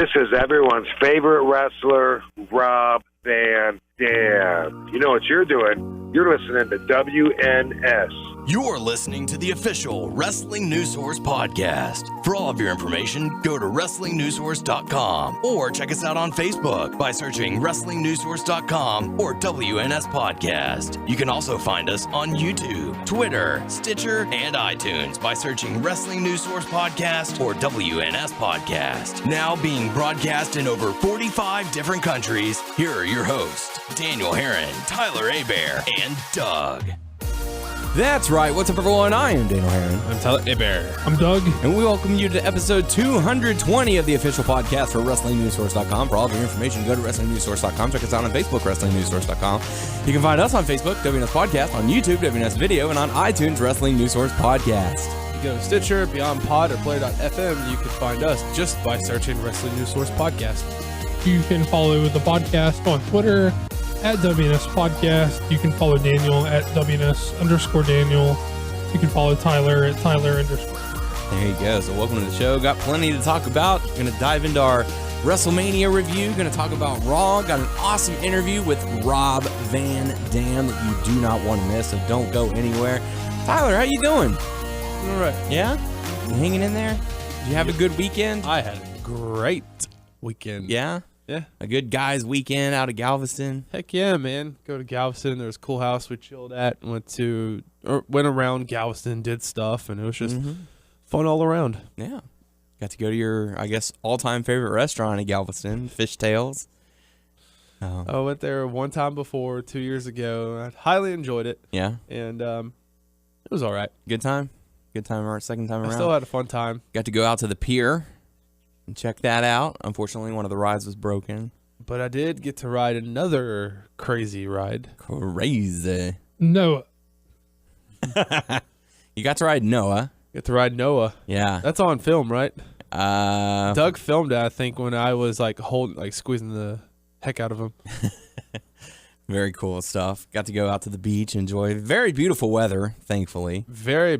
This is everyone's favorite wrestler, Rob Van Dam. You know what you're doing? You're listening to WNS. You're listening to the official Wrestling News Source podcast. For all of your information, go to WrestlingNewsSource.com or check us out on Facebook by searching WrestlingNewsSource.com or WNS Podcast. You can also find us on YouTube, Twitter, Stitcher, and iTunes by searching Wrestling News Source Podcast or WNS Podcast. Now being broadcast in over 45 different countries, here are your hosts, Daniel Herron, Tyler Abear, and Doug. That's right. What's up, everyone? I am Daniel Herron. I'm Tyler Abear. I'm Doug. And we welcome you to episode 220 of the official podcast for WrestlingNewsSource.com. For all of your information, go to WrestlingNewsSource.com. Check us out on Facebook, WrestlingNewsSource.com. You can find us on Facebook, WNS Podcast, on YouTube, WNS Video, and on iTunes, Wrestling News Source Podcast. You go to Stitcher, Beyond Pod, or Player.fm. You can find us just by searching Wrestling News Source Podcast. You can follow the podcast on Twitter at WNS Podcast. You can follow Daniel at WNS_Daniel. You can follow Tyler at Tyler_. There you go. So welcome to the show. Got plenty to talk about. Going to dive into our WrestleMania review. Going to talk about Raw. Got an awesome interview with Rob Van Dam that you do not want to miss, so don't go anywhere. Tyler, how you doing? All right. Yeah? You hanging in there? Did you have a good weekend? I had a great weekend. Yeah? Yeah. A good guys weekend out of Galveston. Heck yeah, man. Go to Galveston. There was a cool house we chilled at. Went around Galveston, did stuff, and it was just fun all around. Yeah. Got to go to your, I guess, all-time favorite restaurant in Galveston, Fishtails. I went there one time before, 2 years ago. I highly enjoyed it. Yeah. And it was all right. Good time? Good time or second time around? I still had a fun time. Got to go out to the pier and check that out. Unfortunately, one of the rides was broken. But I did get to ride another crazy ride. Crazy. Noah. You got to ride Noah. Get to ride Noah. Yeah. That's on film, right? Uh, Doug filmed it, I think, when I was squeezing the heck out of him. Very cool stuff. Got to go out to the beach, enjoy very beautiful weather, thankfully. Very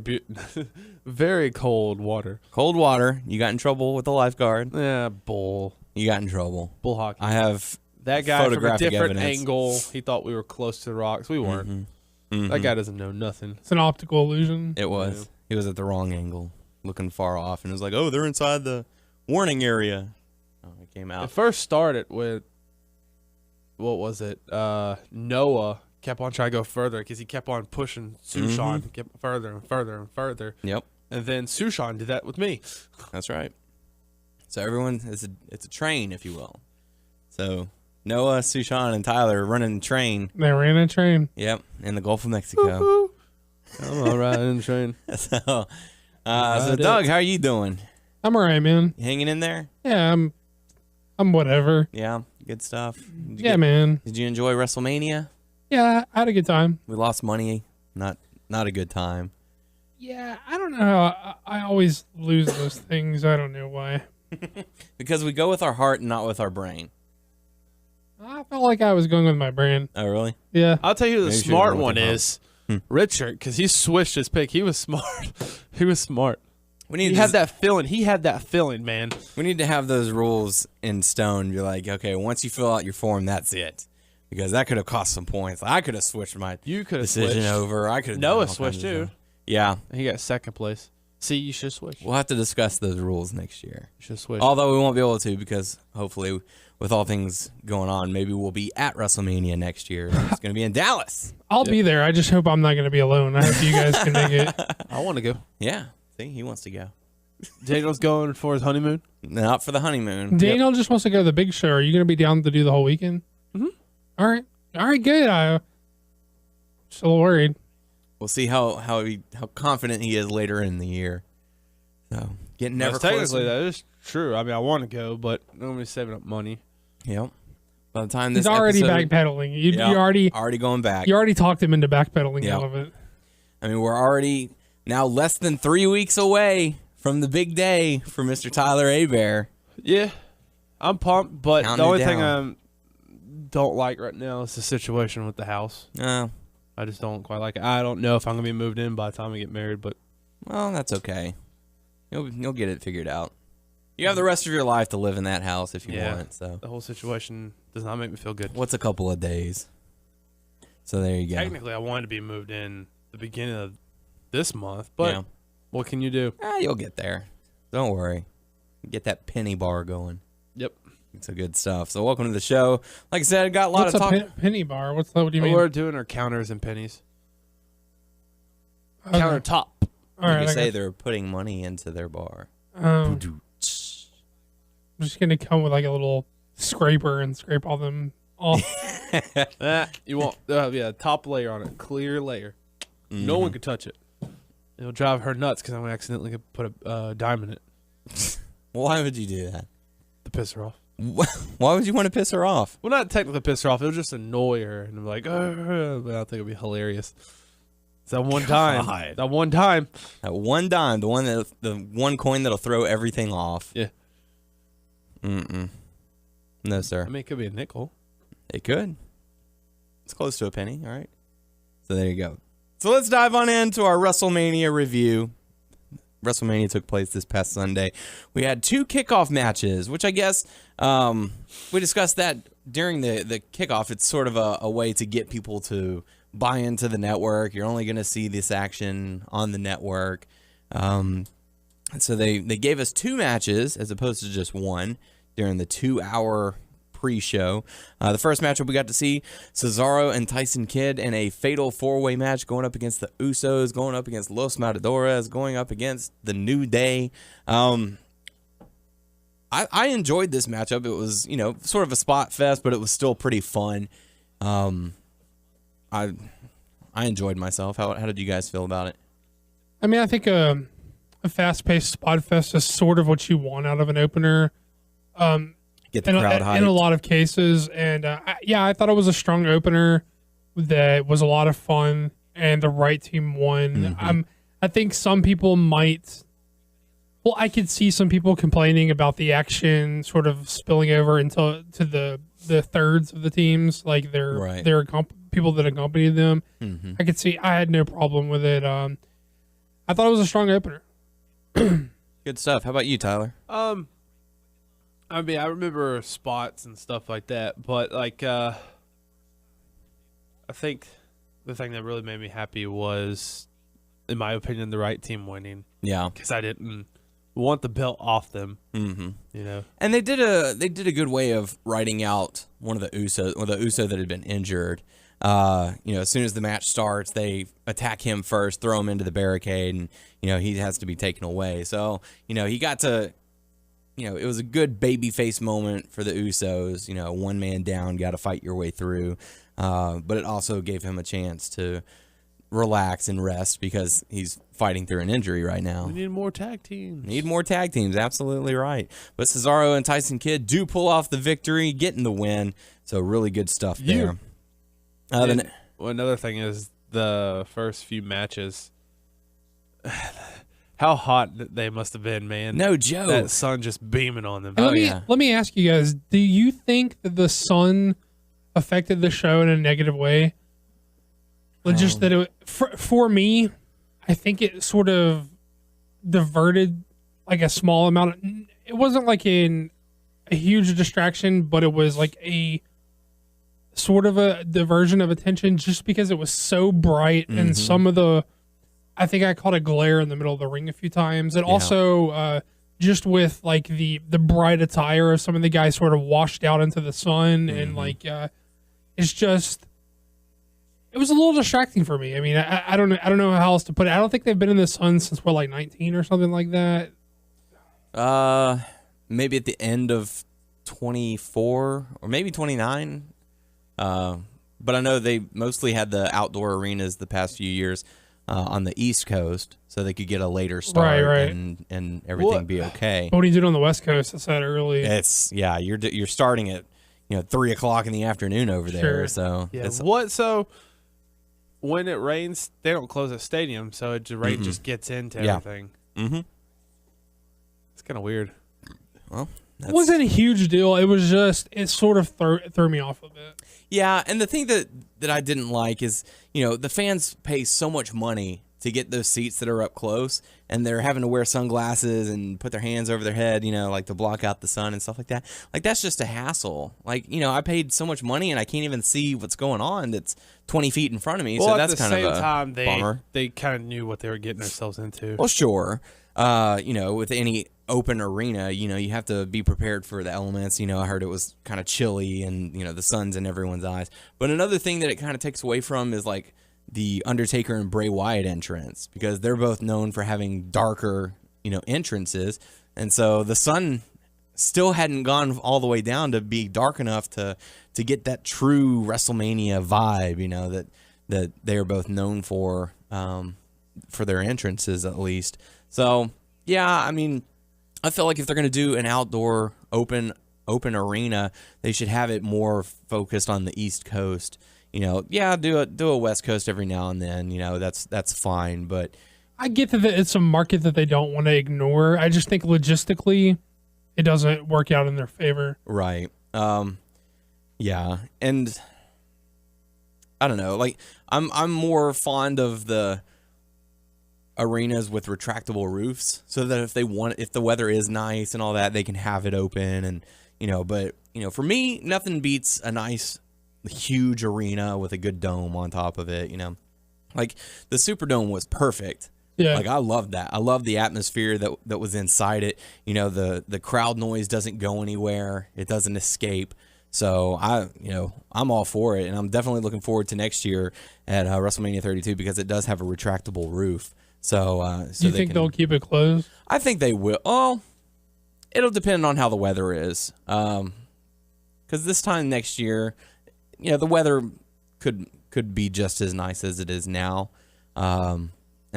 very cold water. Cold water. You got in trouble with the lifeguard. Yeah, bull. You got in trouble. Bull hockey. I have that guy from a photographic different evidence. angle. He thought we were close to the rocks. We weren't. That guy doesn't know nothing. It's an optical illusion. It was. Yeah. He was at the wrong angle, looking far off, and it was like, oh, they're inside the warning area. Oh, it came out. It first started with, what was it? Noah kept on trying to go further because he kept on pushing Sushan, kept further and further and further. Yep. And then Sushan did that with me. That's right. So everyone, it's a train, if you will. So Noah, Sushan, and Tyler are running a train. They ran a train. Yep, in the Gulf of Mexico. Woo-hoo. I'm all right in the train. So Doug, how are you doing? I'm all right, man. You hanging in there? Yeah, I'm whatever. Yeah, good stuff. Man. Did you enjoy WrestleMania? Yeah, I had a good time. We lost money. Not a good time. Yeah, I don't know how I always lose those things. I don't know why. Because we go with our heart and not with our brain. I felt like I was going with my brain. Oh, really? Yeah. I'll tell you who the Maybe you smart should've one went with is. Richard, because he switched his pick. He was smart. He was smart. He had that feeling. He had that feeling, man. We need to have those rules in stone. Be like, okay, once you fill out your form, that's it. Because that could have cost some points. I could have switched my decision switched. over. I could. Noah switched too. Yeah. He got second place. See, you should switch. We'll have to discuss those rules next year. You should switch. Although we won't be able to because hopefully with all things going on, maybe we'll be at WrestleMania next year. It's going to be in Dallas. I'll be there. I just hope I'm not going to be alone. I hope you guys can make it. I want to go. Yeah. See, he wants to go. Daniel's going for his honeymoon. Not for the honeymoon. Daniel just wants to go to the big show. Are you going to be down to do the whole weekend? Mm-hmm. All right, good. I'm just a little worried. We'll see how confident he is later in the year. So getting never technically closer. that is true. I mean, I want to go, but nobody's saving up money. Yep. By the time this He's already episode, backpedaling. You already going back. You already talked him into backpedaling Yep. out of it. I mean, we're already now less than 3 weeks away from the big day for Mr. Tyler Abear. Yeah, I'm pumped, but Counting the only it thing down. I don't like right now is the situation with the house. Oh, I just don't quite like it. I don't know if I'm gonna be moved in by the time we get married, but well, that's okay. You'll get it figured out. You have the rest of your life to live in that house if you Yeah. want. So The whole situation does not make me feel good. what's a couple of days? So there you go. Technically, I wanted to be moved in the beginning of this month, but Yeah. what can you do? You'll get there. Don't worry. Get that penny bar going. Yep. It's a good stuff. So welcome to the show. Like I said, I got a lot What's of talk. a penny bar? What's that? What do you mean? We're doing our counters and pennies. Okay. Countertop. All right. You I say got- they're putting money into their bar. I'm just gonna come with like a little scraper and scrape all them off. You want top layer on it, clear layer. No one could touch it. It'll drive her nuts because I'm gonna accidentally put a dime in it Why would you do that? to piss her off. Why would you want to piss her off? Well, not technically piss her off. It'll just annoy her, and I'm like, but I think it'll be hilarious. It's that one time. God. That one time. That one dime, the one coin that'll throw everything off. Yeah. No, sir. I mean, it could be a nickel. It could. It's close to a penny, all right? So there you go. So let's dive on into our WrestleMania review. WrestleMania took place this past Sunday. We had 2 kickoff matches, which I guess we discussed that during the kickoff. It's sort of a way to get people to buy into the network. You're only going to see this action on the network. And so they gave us 2 matches as opposed to just one during the 2-hour pre-show. The first matchup we got to see Cesaro and Tyson Kidd in a fatal 4-way match going up against the Usos, going up against Los Matadores, going up against the New Day. I enjoyed this matchup. It was, sort of a spot fest, but it was still pretty fun. I enjoyed myself. How did you guys feel about it? I mean, I think a fast-paced spot fest is sort of what you want out of an opener. Get the crowd hyped. In a lot of cases, and I thought it was a strong opener that was a lot of fun, and the right team won. I think some people might. Well, I could see some people complaining about the action sort of spilling over into the thirds of the teams, like their people that accompanied them. I could see. I had no problem with it. I thought it was a strong opener. Good stuff. How about you, Tyler? I mean, I remember spots and stuff like that, but like, I think the thing that really made me happy was, in my opinion, the right team winning. Yeah, because I didn't want the belt off them. And they did a good way of writing out one of the Usos, or the Uso that had been injured. As soon as the match starts, they attack him first, throw him into the barricade, and he has to be taken away. So he got to. It was a good babyface moment for the Usos. One man down, got to fight your way through. But it also gave him a chance to relax and rest because he's fighting through an injury right now. We need more tag teams. Absolutely right. But Cesaro and Tyson Kidd do pull off the victory, getting the win. So really good stuff there. Another thing is the first few matches. How hot they must have been, man. No joke. That sun just beaming on them. Let me ask you guys, do you think that the sun affected the show in a negative way? Just that it, for me, I think it sort of diverted like a small amount. It wasn't like a huge distraction, but it was like a sort of a diversion of attention just because it was so bright and some of the, I think I caught a glare in the middle of the ring a few times. And also just with like the bright attire of some of the guys sort of washed out into the sun and like it's just, it was a little distracting for me. I mean, I don't know how else to put it. I don't think they've been in the sun since we're like 19 or something like that. Maybe at the end of 24 or maybe 29. But I know they mostly had the outdoor arenas the past few years on the East Coast, so they could get a later start and everything be okay. What do you do on the West Coast? It's that early. You're starting at 3:00 in the afternoon over there. So So when it rains, they don't close the stadium, so the rain just gets into everything. It's kind of weird. Well, it wasn't a huge deal. It was just, it sort of threw me off a bit. Yeah, and the thing that I didn't like is, the fans pay so much money to get those seats that are up close, and they're having to wear sunglasses and put their hands over their head, like to block out the sun and stuff like that. Like, that's just a hassle. Like, I paid so much money and I can't even see what's going on that's 20 feet in front of me. Well, so at that's the kind same of a time, bummer. they kind of knew what they were getting themselves into. Well, sure. With any open arena, you have to be prepared for the elements. I heard it was kind of chilly and, the sun's in everyone's eyes. But another thing that it kind of takes away from is like the Undertaker and Bray Wyatt entrance, because they're both known for having darker, entrances. And so the sun still hadn't gone all the way down to be dark enough to get that true WrestleMania vibe, that they're both known for their entrances, at least. So, yeah, I mean, I feel like if they're going to do an outdoor open arena, they should have it more focused on the East Coast. Do a West Coast every now and then. That's fine. But I get that it's a market that they don't want to ignore. I just think logistically, it doesn't work out in their favor. Right. Yeah, and I don't know. Like, I'm more fond of the arenas with retractable roofs, so that if the weather is nice and all that, they can have it open. And but for me, nothing beats a nice huge arena with a good dome on top of it. Like the Superdome was perfect. Yeah. Like, I love that. I love the atmosphere that was inside it. The crowd noise doesn't go anywhere. It doesn't escape. So I'm all for it, and I'm definitely looking forward to next year at WrestleMania 32, because it does have a retractable roof. So, you think they'll keep it closed? I think they will. Oh, it'll depend on how the weather is. Because this time next year, the weather could be just as nice as it is now. And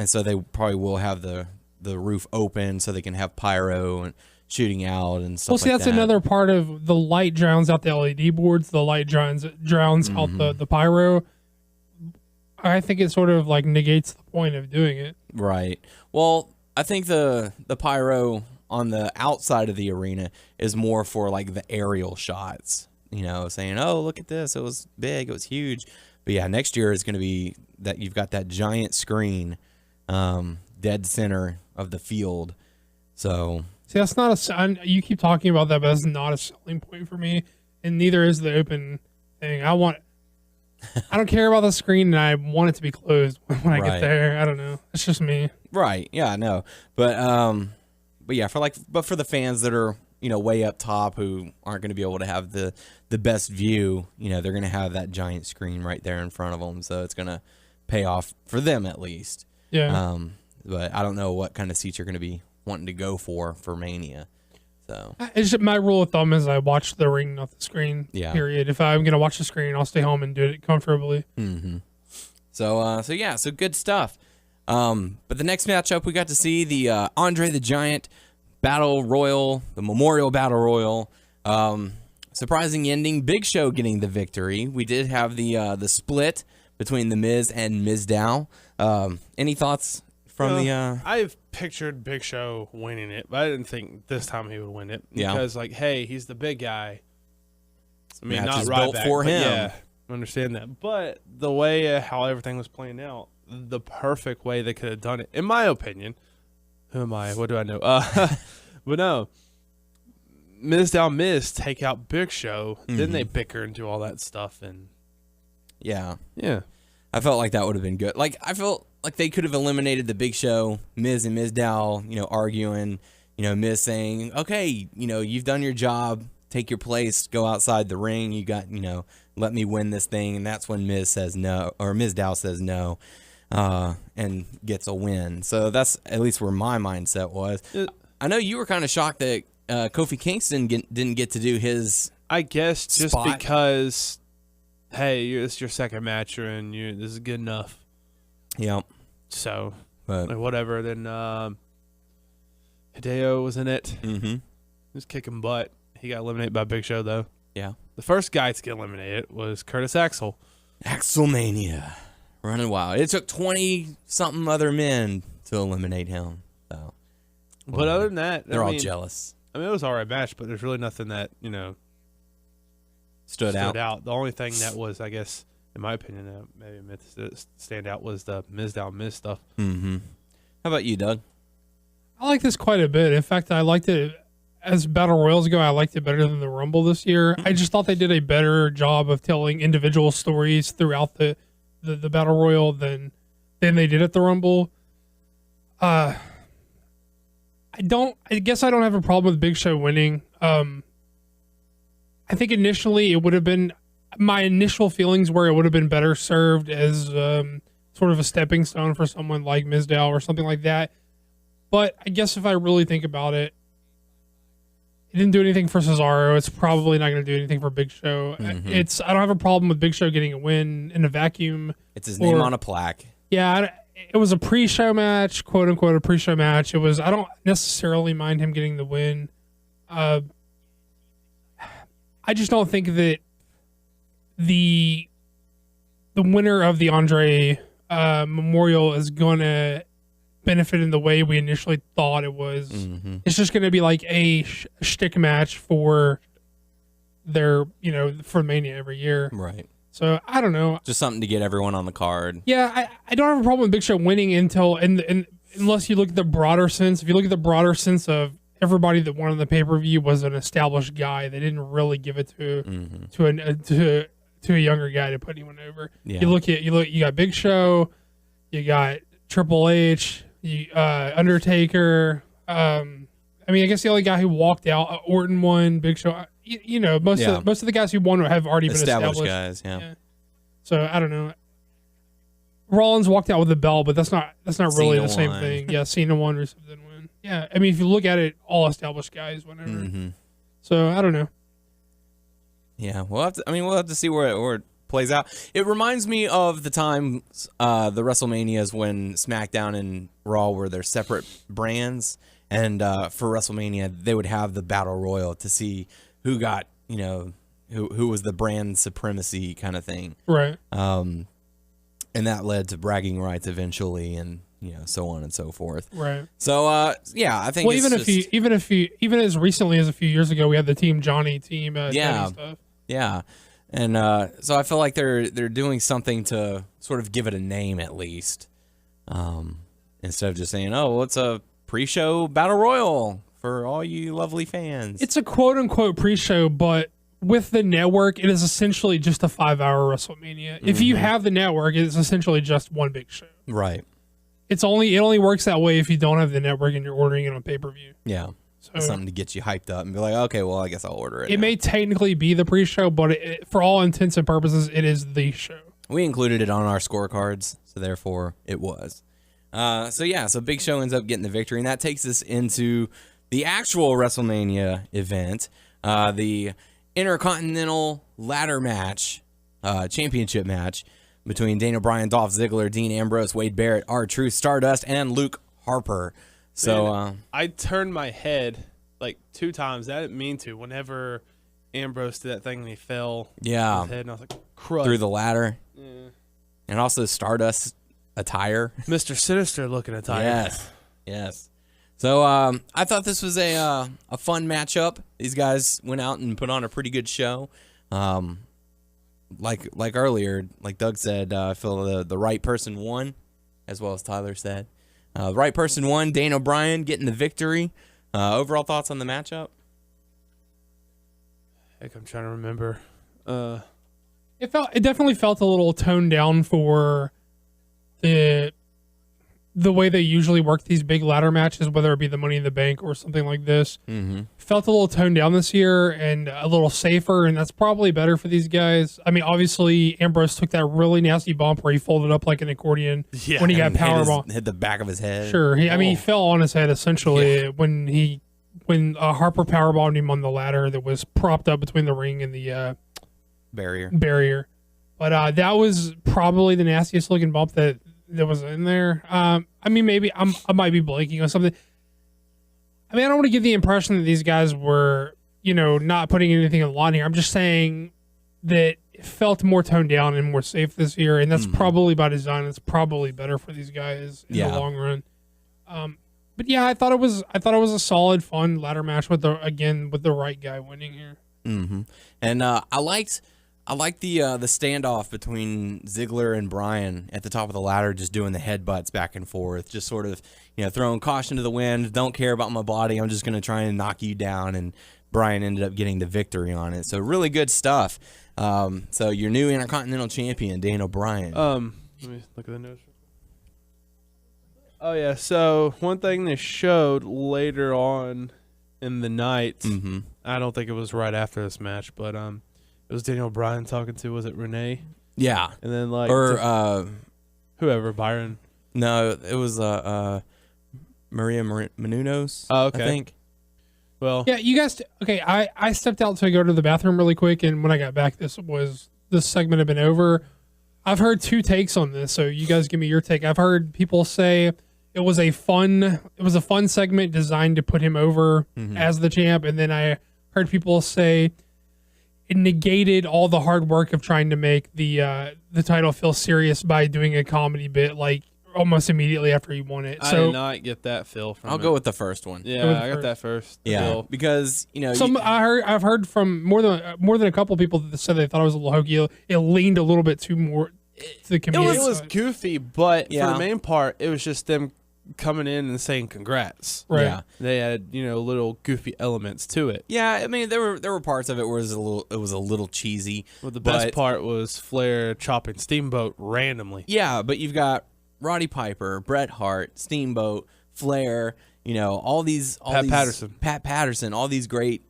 so they probably will have the roof open so they can have pyro and shooting out and stuff. Well, see, like that's that. another part of the light drowns out the LED boards. The light drowns out the pyro. I think it sort of like negates the point of doing it. Right. Well, I think the pyro on the outside of the arena is more for like the aerial shots, saying, oh, look at this. It was big. It was huge. But yeah, next year is going to be that you've got that giant screen dead center of the field. So see, that's not you keep talking about that, but that's not a selling point for me. And neither is the open thing. I don't care about the screen, and I want it to be closed when I get there. I don't know. It's just me. Right. Yeah, I know. But yeah, for the fans that are, way up top who aren't going to be able to have the best view, they're going to have that giant screen right there in front of them. So it's going to pay off for them at least. Yeah. But I don't know what kind of seats you're going to be wanting to go for Mania. So it's just my rule of thumb is I watch the ring, not the screen. Yeah. Period. If I'm gonna watch the screen, I'll stay home and do it comfortably. Mm-hmm. So good stuff. But the next matchup, we got to see the Andre the Giant Battle Royal, the Memorial Battle Royal. Surprising ending. Big Show getting the victory. We did have the split between the Miz and Mizdow. Any thoughts from the? I've pictured Big Show winning it, but I didn't think this time he would win it. Yeah. Because, hey, he's the big guy. I mean, Match not is right built back, for but him. Yeah, I understand that. But the way how everything was playing out, the perfect way they could have done it, in my opinion. Who am I? What do I know? But no. Miz take out Big Show, then they bicker and do all that stuff, and yeah. I felt like that would have been good. Like, I felt like they could have eliminated the Big Show, Miz and Mizdow, arguing, Miz saying, okay, you've done your job, take your place, go outside the ring, you got, let me win this thing. And that's when Miz says no, or Mizdow says no, and gets a win. So that's at least where my mindset was. I know you were kind of shocked that Kofi Kingston didn't get to do his I guess just spot. because, hey, it's your second match, and this is good enough. Yeah. So, But whatever. Then Hideo was in it. mm-hmm. He was kicking butt. He got eliminated by Big Show, though. Yeah. The first guy to get eliminated was Curtis Axel. Axelmania. Running wild. It took 20-something other men to eliminate him. So, But other than that, they're all jealous. I mean, it was an alright match, but there's really nothing that, Stood out. The only thing that was, I guess, in my opinion, maybe stand out was the Miz down Miz stuff. Mm-hmm. How about you, Doug? I like this quite a bit. In fact, I liked it as Battle Royals go. I liked it better than the Rumble this year. I just thought they did a better job of telling individual stories throughout the Battle Royal than they did at the Rumble. I guess I don't have a problem with Big Show winning. I think initially it would have been, my initial feelings were it would have been better served as sort of a stepping stone for someone like Mizdow or something like that. But I guess if I really think about it, it didn't do anything for Cesaro. It's probably not going to do anything for Big Show. Mm-hmm. I don't have a problem with Big Show getting a win in a vacuum. It's his name on a plaque. Yeah, it was a pre-show match, quote unquote, a pre-show match. It was. I don't necessarily mind him getting the win. I just don't think that the winner of the Andre Memorial is going to benefit in the way we initially thought it was. Mm-hmm. It's just going to be like a shtick match for their, for Mania every year. Right. So I don't know. Just something to get everyone on the card. Yeah, I don't have a problem with Big Show winning unless you look at the broader sense. If you look at the broader sense of everybody that won on the pay-per-view was an established guy, they didn't really give it to a younger guy to put anyone over. Yeah. You got Big Show, you got Triple H, Undertaker. I guess the only guy who walked out, Orton won. Big Show. Most of the guys who won have already been established guys. Yeah. So I don't know. Rollins walked out with the bell, but that's not really the same won. thing. Yeah, Cena won, Rusev didn't win. Yeah, if you look at it, all established guys, whatever. Mm-hmm. So I don't know. Yeah, we'll have to see where it plays out. It reminds me of the times the WrestleManias when SmackDown and Raw were their separate brands, and for WrestleMania they would have the Battle Royal to see who got who was the brand supremacy kind of thing, Right. And that led to bragging rights eventually, and so on and so forth. Right. So I think even as recently as a few years ago, we had the Team Johnny team. Yeah. Stuff. Yeah. And so I feel like they're doing something to sort of give it a name at least, instead of just saying, "Oh, it's a pre-show battle royal for all you lovely fans." It's a quote unquote pre-show, but with the network, it is essentially just a 5-hour WrestleMania. If you have the network, it's essentially just one big show. Right. It only works that way if you don't have the network and you're ordering it on pay-per-view. Yeah. So, something to get you hyped up and be like, okay, well, I guess I'll order it. It may technically be the pre-show, but for all intents and purposes, it is the show. We included it on our scorecards, so therefore it was. So Big Show ends up getting the victory, and that takes us into the actual WrestleMania event, the Intercontinental Ladder Match, Championship match between Daniel Bryan, Dolph Ziggler, Dean Ambrose, Wade Barrett, R-Truth, Stardust, and Luke Harper. So I turned my head like 2 times. I didn't mean to. Whenever Ambrose did that thing and he fell on his head, and I was like, crud. Through the ladder. Yeah. And also Stardust attire. Mr. Sinister looking attire. Yes. So I thought this was a fun matchup. These guys went out and put on a pretty good show. Like earlier, like Doug said, I feel the right person won, as well as Tyler said. The right person won. Daniel Bryan getting the victory. Overall thoughts on the matchup? Heck, I'm trying to remember. It definitely felt a little toned down for the way they usually work these big ladder matches, whether it be the Money in the Bank or something like this. Mm-hmm. Felt a little toned down this year and a little safer, and that's probably better for these guys. I mean, obviously, Ambrose took that really nasty bump where he folded up like an accordion when he got powerbomb. Hit the back of his head. Sure. He fell on his head, essentially, when Harper powerbombed him on the ladder that was propped up between the ring and the barrier. But that was probably the nastiest looking bump that was in there. I mean, maybe I might be blanking on something. I mean, I don't want to give the impression that these guys were, not putting anything on the line here. I'm just saying that it felt more toned down and more safe this year, and that's probably by design. It's probably better for these guys in the long run. But yeah, I thought it was a solid, fun ladder match with the right guy winning here. Mm-hmm. And I liked I like the standoff between Ziggler and Bryan at the top of the ladder, just doing the headbutts back and forth, just sort of, throwing caution to the wind. Don't care about my body. I'm just going to try and knock you down. And Bryan ended up getting the victory on it. So really good stuff. So your new Intercontinental Champion, Daniel Bryan. Let me look at the notes. Oh yeah. So one thing they showed later on in the night, I don't think it was right after this match, but it was Daniel Bryan talking to, was it Renee? Yeah. And then whoever, Byron. No, it was Maria Menounos. Oh, okay. I think. Well, Yeah, you guys. Okay, I stepped out to go to the bathroom really quick, and when I got back, this segment had been over. I've heard two takes on this, so you guys give me your take. I've heard people say it was a fun segment designed to put him over as the champ, and then I heard people say it negated all the hard work of trying to make the title feel serious by doing a comedy bit like almost immediately after he won it. I So did not get that feel from I'll go with the first one. Yeah, I got that first. Yeah, feel. because I've heard from more than a couple people that said they thought it was a little hokey. It leaned a little bit too more to the comedic. It was side. goofy, but Yeah. for the main part, it was just them coming in and saying congrats. Right. Yeah. They had little goofy elements to it. Yeah, I mean there were parts of it where it was a little cheesy. Well, the best but- part was Flair chopping Steamboat randomly. Yeah, but you've got Roddy Piper, Bret Hart, Steamboat, Flair, all these Pat Patterson, all these great,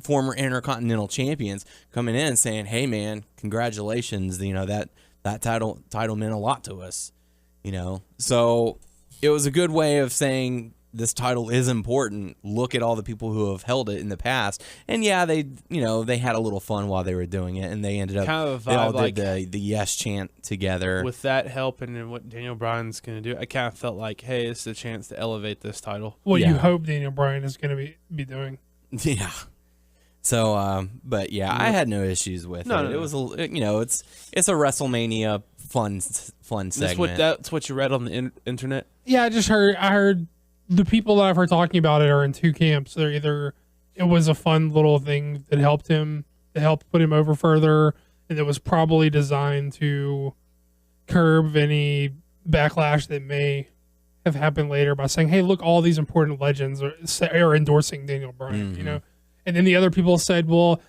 former Intercontinental champions coming in saying, "Hey man, congratulations, that title meant a lot to us." So it was a good way of saying this title is important. Look at all the people who have held it in the past. And yeah, they had a little fun while they were doing it, and they ended up Kind of a they all vibe, did the yes chant together. With that helping and what Daniel Bryan's going to do, I kind of felt like, hey, it's a chance to elevate this title. What Yeah. you hope Daniel Bryan is going to be doing. Yeah. So, but yeah, I had no issues with it. No. It was it's a WrestleMania fun segment. That's what you read on the internet? Yeah, I heard the people that I've heard talking about it are in two camps. They're either it was a fun little thing that helped put him over further, and it was probably designed to curb any backlash that may have happened later by saying, "Hey, look, all these important legends are endorsing Daniel Bryan," And then the other people said, "Well,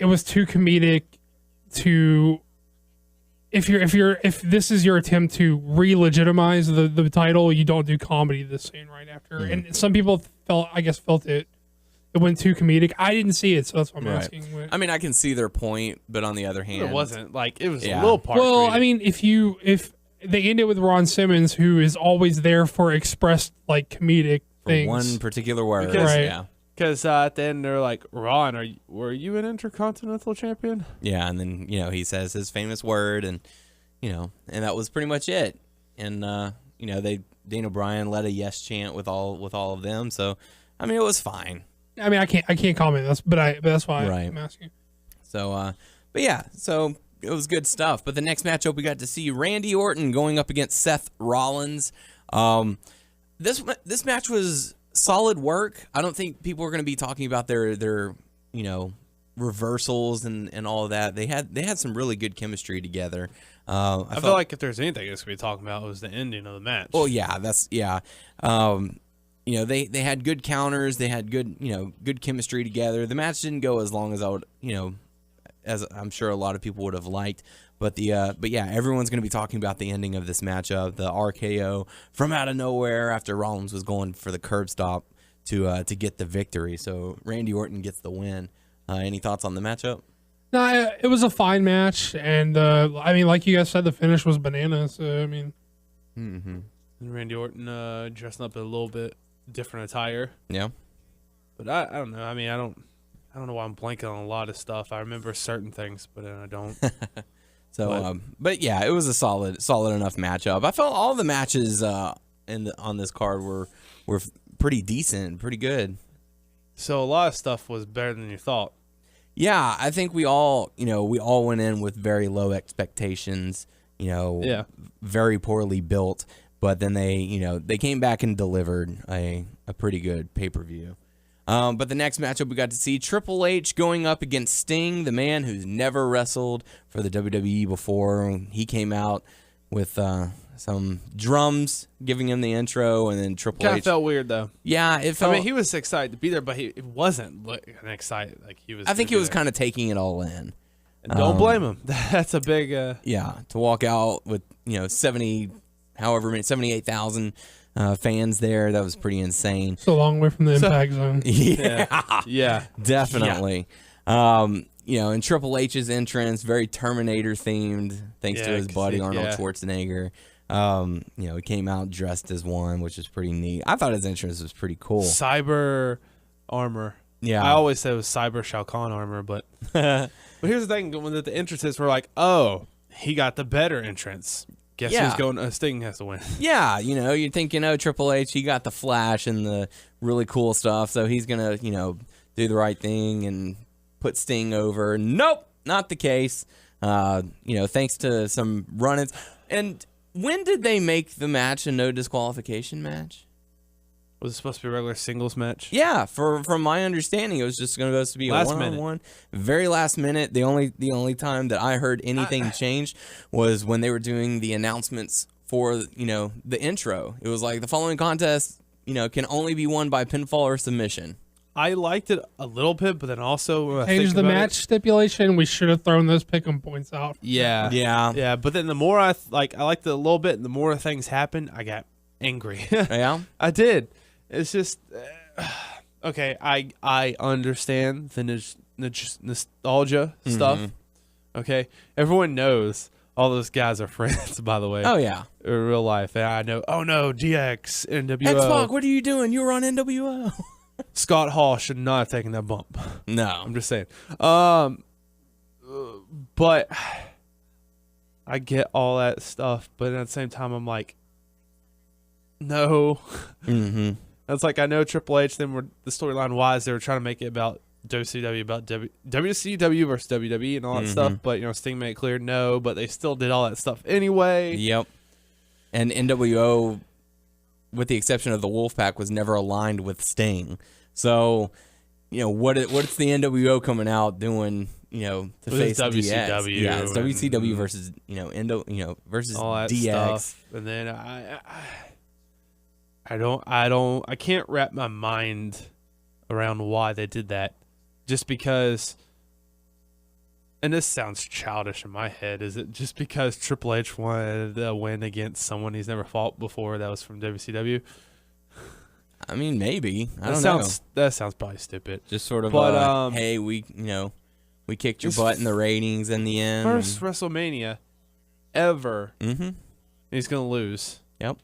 it was too comedic to." If this is your attempt to re-legitimize the title, you don't do comedy this soon right after. And some people felt it went too comedic. I didn't see it, so that's what I'm asking. I mean, I can see their point, but on the other hand, It wasn't. Like, it was Yeah. a little part. Well, I mean, if they end it with Ron Simmons, who is always there for expressed like comedic for things, one particular word. Because- Right. Yeah. Because at the end, they're like, Ron, were you an Intercontinental Champion? Yeah, and then he says his famous word, and and that was pretty much it. And Daniel Bryan led a yes chant with all of them. So I mean, it was fine. I mean, I can't comment. That's why Right. I'm asking. So but yeah, so it was good stuff. But the next matchup, we got to see Randy Orton going up against Seth Rollins. This match was solid work. I don't think people are going to be talking about their reversals and all of that. They had some really good chemistry together. I feel like if there's anything that's going to be talking about, it was the ending of the match. Well, yeah, they had good counters. They had good chemistry together. The match didn't go as long as I would, as I'm sure a lot of people would have liked. But yeah, everyone's going to be talking about the ending of this matchup, the RKO from out of nowhere after Rollins was going for the curb stop to get the victory. So Randy Orton gets the win. Any thoughts on the matchup? No, it was a fine match, and I mean, like you guys said, the finish was bananas. I mean, Mm-hmm. And Randy Orton dressing up in a little bit different attire. Yeah. But I don't know. I mean, I don't know why I'm blanking on a lot of stuff. I remember certain things, but then I don't. So, but yeah, it was a solid enough matchup. I felt all the matches on this card were pretty decent, pretty good. So a lot of stuff was better than you thought. Yeah, I think we all went in with very low expectations. Yeah. Very poorly built, but then they came back and delivered a pretty good pay-per-view. But the next matchup, we got to see Triple H going up against Sting, the man who's never wrestled for the WWE before. He came out with some drums giving him the intro, and then Triple H. Kind of felt weird, though. Yeah, it felt. I mean, he was excited to be there, but it wasn't an excited. Like he was. I think he was kind of taking it all in. And don't blame him. That's a big. Yeah, to walk out with 78,000 fans there, that was pretty insane. It's a long way from the impact zone. Yeah, definitely. Yeah. And Triple H's entrance, very Terminator themed, thanks to his buddy Arnold Schwarzenegger. He came out dressed as one, which is pretty neat. I thought his entrance was pretty cool. Cyber armor. Yeah, I always say it was Cyber Shao Kahn armor, but but here's the thing: when the entrances were like, oh, he got the better entrance. Guess who's going? Sting has to win. Yeah, you think Triple H, he got the flash and the really cool stuff, so he's gonna do the right thing and put Sting over. Nope, not the case. Thanks to some run-ins. And when did they make the match a no disqualification match? Was it supposed to be a regular singles match? Yeah, from my understanding, it was just going to be a one-on-one. Very last minute. The only time that I heard anything changed was when they were doing the announcements for the intro. It was like the following contest can only be won by pinfall or submission. I liked it a little bit, but then also changed the match stipulation. We should have thrown those pick'em points out. Yeah. But then the more I liked it a little bit, and the more things happened, I got angry. Yeah, I did. It's just okay. I understand the nostalgia stuff. Okay, everyone knows all those guys are friends. By the way, oh yeah, in real life. And I know. Oh no, DX, NWO. Xbox, what are you doing? You were on NWO. Scott Hall should not have taken that bump. No, I'm just saying. But I get all that stuff, but at the same time, I'm like, no. That's like, I know Triple H, then the storyline wise, they were trying to make it about WCW, about WCW versus WWE and all that stuff, but Sting made it clear no, but they still did all that stuff anyway. Yep. And NWO, with the exception of the Wolfpack, was never aligned with Sting. So, what's the NWO coming out doing, to face WCW. DX? Yeah, it's WCW versus, versus all that DX. Stuff. And then I can't wrap my mind around why they did that. Just because, and this sounds childish in my head, is it just because Triple H wanted a win against someone he's never fought before that was from WCW? I mean, maybe. I don't know. That sounds probably stupid. Just sort of, but, hey, we kicked your butt in the ratings in the end. First WrestleMania ever. He's going to lose. Yep.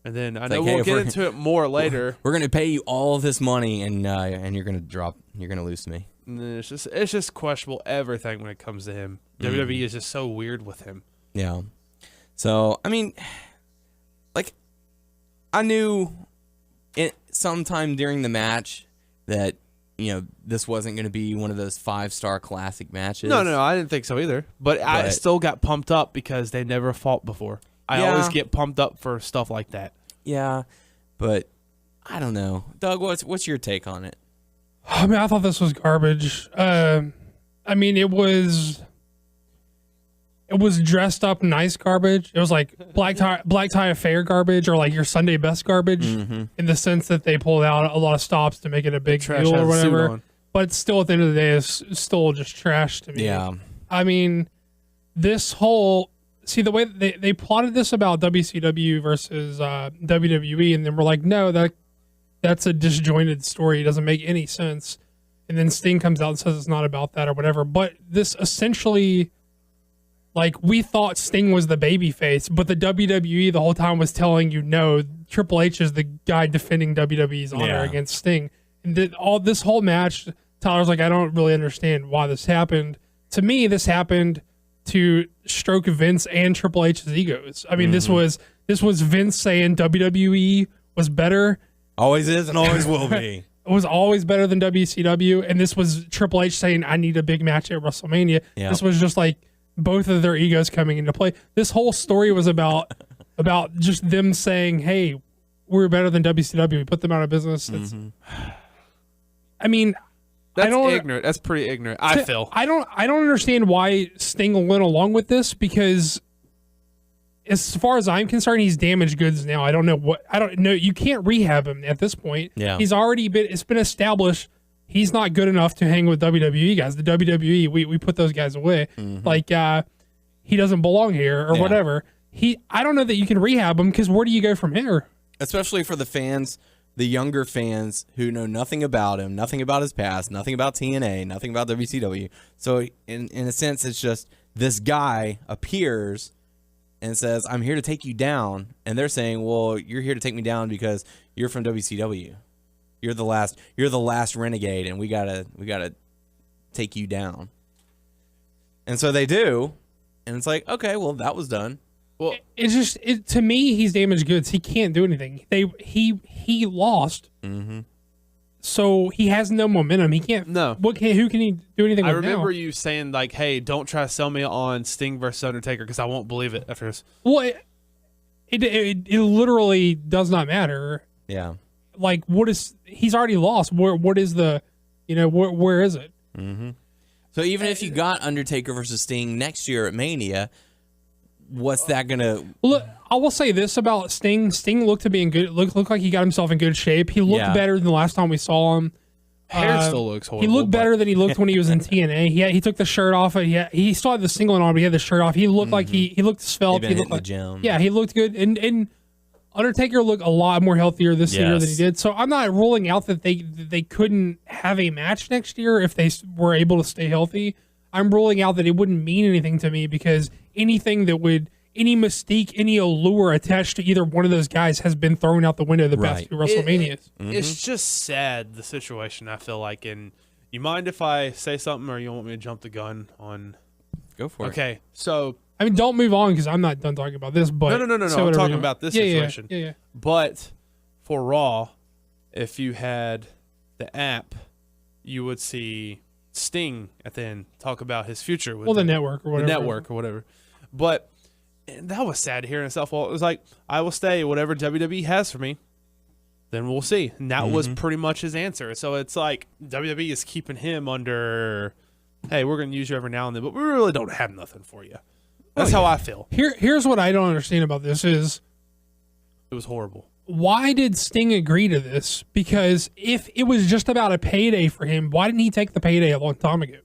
And then I know we'll get into it more later. We're going to pay you all of this money, and you're going to lose to me. And then it's just questionable everything when it comes to him. WWE is just so weird with him. Yeah. So I mean, like, I knew sometime during the match that this wasn't going to be one of those 5-star classic matches. No, I didn't think so either. But I still got pumped up because they never fought before. I always get pumped up for stuff like that. Yeah, but I don't know. Doug, what's your take on it? I mean, I thought this was garbage. I mean, it was dressed up nice garbage. It was like black tie affair garbage, or like your Sunday best garbage, in the sense that they pulled out a lot of stops to make it a big deal or whatever. But still, at the end of the day, it's still just trash to me. Yeah. I mean, this whole... See, the way they plotted this about WCW versus WWE, and then we're like, no, that's a disjointed story. It doesn't make any sense. And then Sting comes out and says it's not about that or whatever. But this essentially, like, we thought Sting was the babyface, but the WWE the whole time was telling you, no, Triple H is the guy defending WWE's honor against Sting. And this whole match, Tyler's like, I don't really understand why this happened. To me, this happened to stroke Vince and Triple H's egos. I mean, this was Vince saying WWE was better. Always is and always will be. It was always better than WCW. And this was Triple H saying, I need a big match at WrestleMania. Yep. This was just like both of their egos coming into play. This whole story was about just them saying, hey, we're better than WCW. We put them out of business. I mean, That's ignorant. That's pretty ignorant. I feel. I don't understand why Sting went along with this, because as far as I'm concerned, he's damaged goods now. I don't know. You can't rehab him at this point. Yeah. It's been established he's not good enough to hang with WWE guys. The WWE, we put those guys away. Mm-hmm. Like, he doesn't belong here or whatever. I don't know that you can rehab him, because where do you go from here? Especially for the fans, the younger fans who know nothing about him, nothing about his past, nothing about TNA, nothing about WCW. So in a sense, it's just this guy appears and says, "I'm here to take you down," and they're saying, "Well, you're here to take me down because you're from WCW. You're the last renegade, and we gotta take you down." And so they do, and it's like, okay, well, that was done. Well, It's just to me, he's damaged goods. He can't do anything. He lost, so he has no momentum. He can't. No. Who can he do anything? I with remember now? you saying like, "Hey, don't try to sell me on Sting versus Undertaker because I won't believe it after this." Well, it literally does not matter. Yeah. Like, he's already lost. What is the, where is it? So even if you got Undertaker versus Sting next year at Mania, what's that gonna? Look, I will say this about Sting. Sting looked to be in good. Looked like he got himself in good shape. He looked better than the last time we saw him. Hair still looks horrible. He looked better than he looked when he was in TNA. He took the shirt off. He still had the singlet on, but he had the shirt off. He looked like he looked svelte. He looked the like gym. Yeah, he looked good. And Undertaker looked a lot more healthier this year than he did. So I'm not ruling out that they couldn't have a match next year if they were able to stay healthy. I'm ruling out that it wouldn't mean anything to me, because anything that would, any mystique, any allure attached to either one of those guys has been thrown out the window the past two WrestleManias. It's just sad, the situation, I feel like. And you mind if I say something, or you want me to jump the gun on? Go for it. Okay, so I mean, don't move on, because I'm not done talking about this. But no. I'm talking about this situation. Yeah. But for Raw, if you had the app, you would see Sting at the end talk about his future with the network or whatever. The network or whatever. But that was sad to hear in itself. Well, it was like, I will stay whatever WWE has for me. Then we'll see. And that was pretty much his answer. So it's like WWE is keeping him under, hey, we're going to use you every now and then, but we really don't have nothing for you. That's how I feel. Here's what I don't understand about this is, It was horrible. why did Sting agree to this? Because if it was just about a payday for him, why didn't he take the payday a long time ago?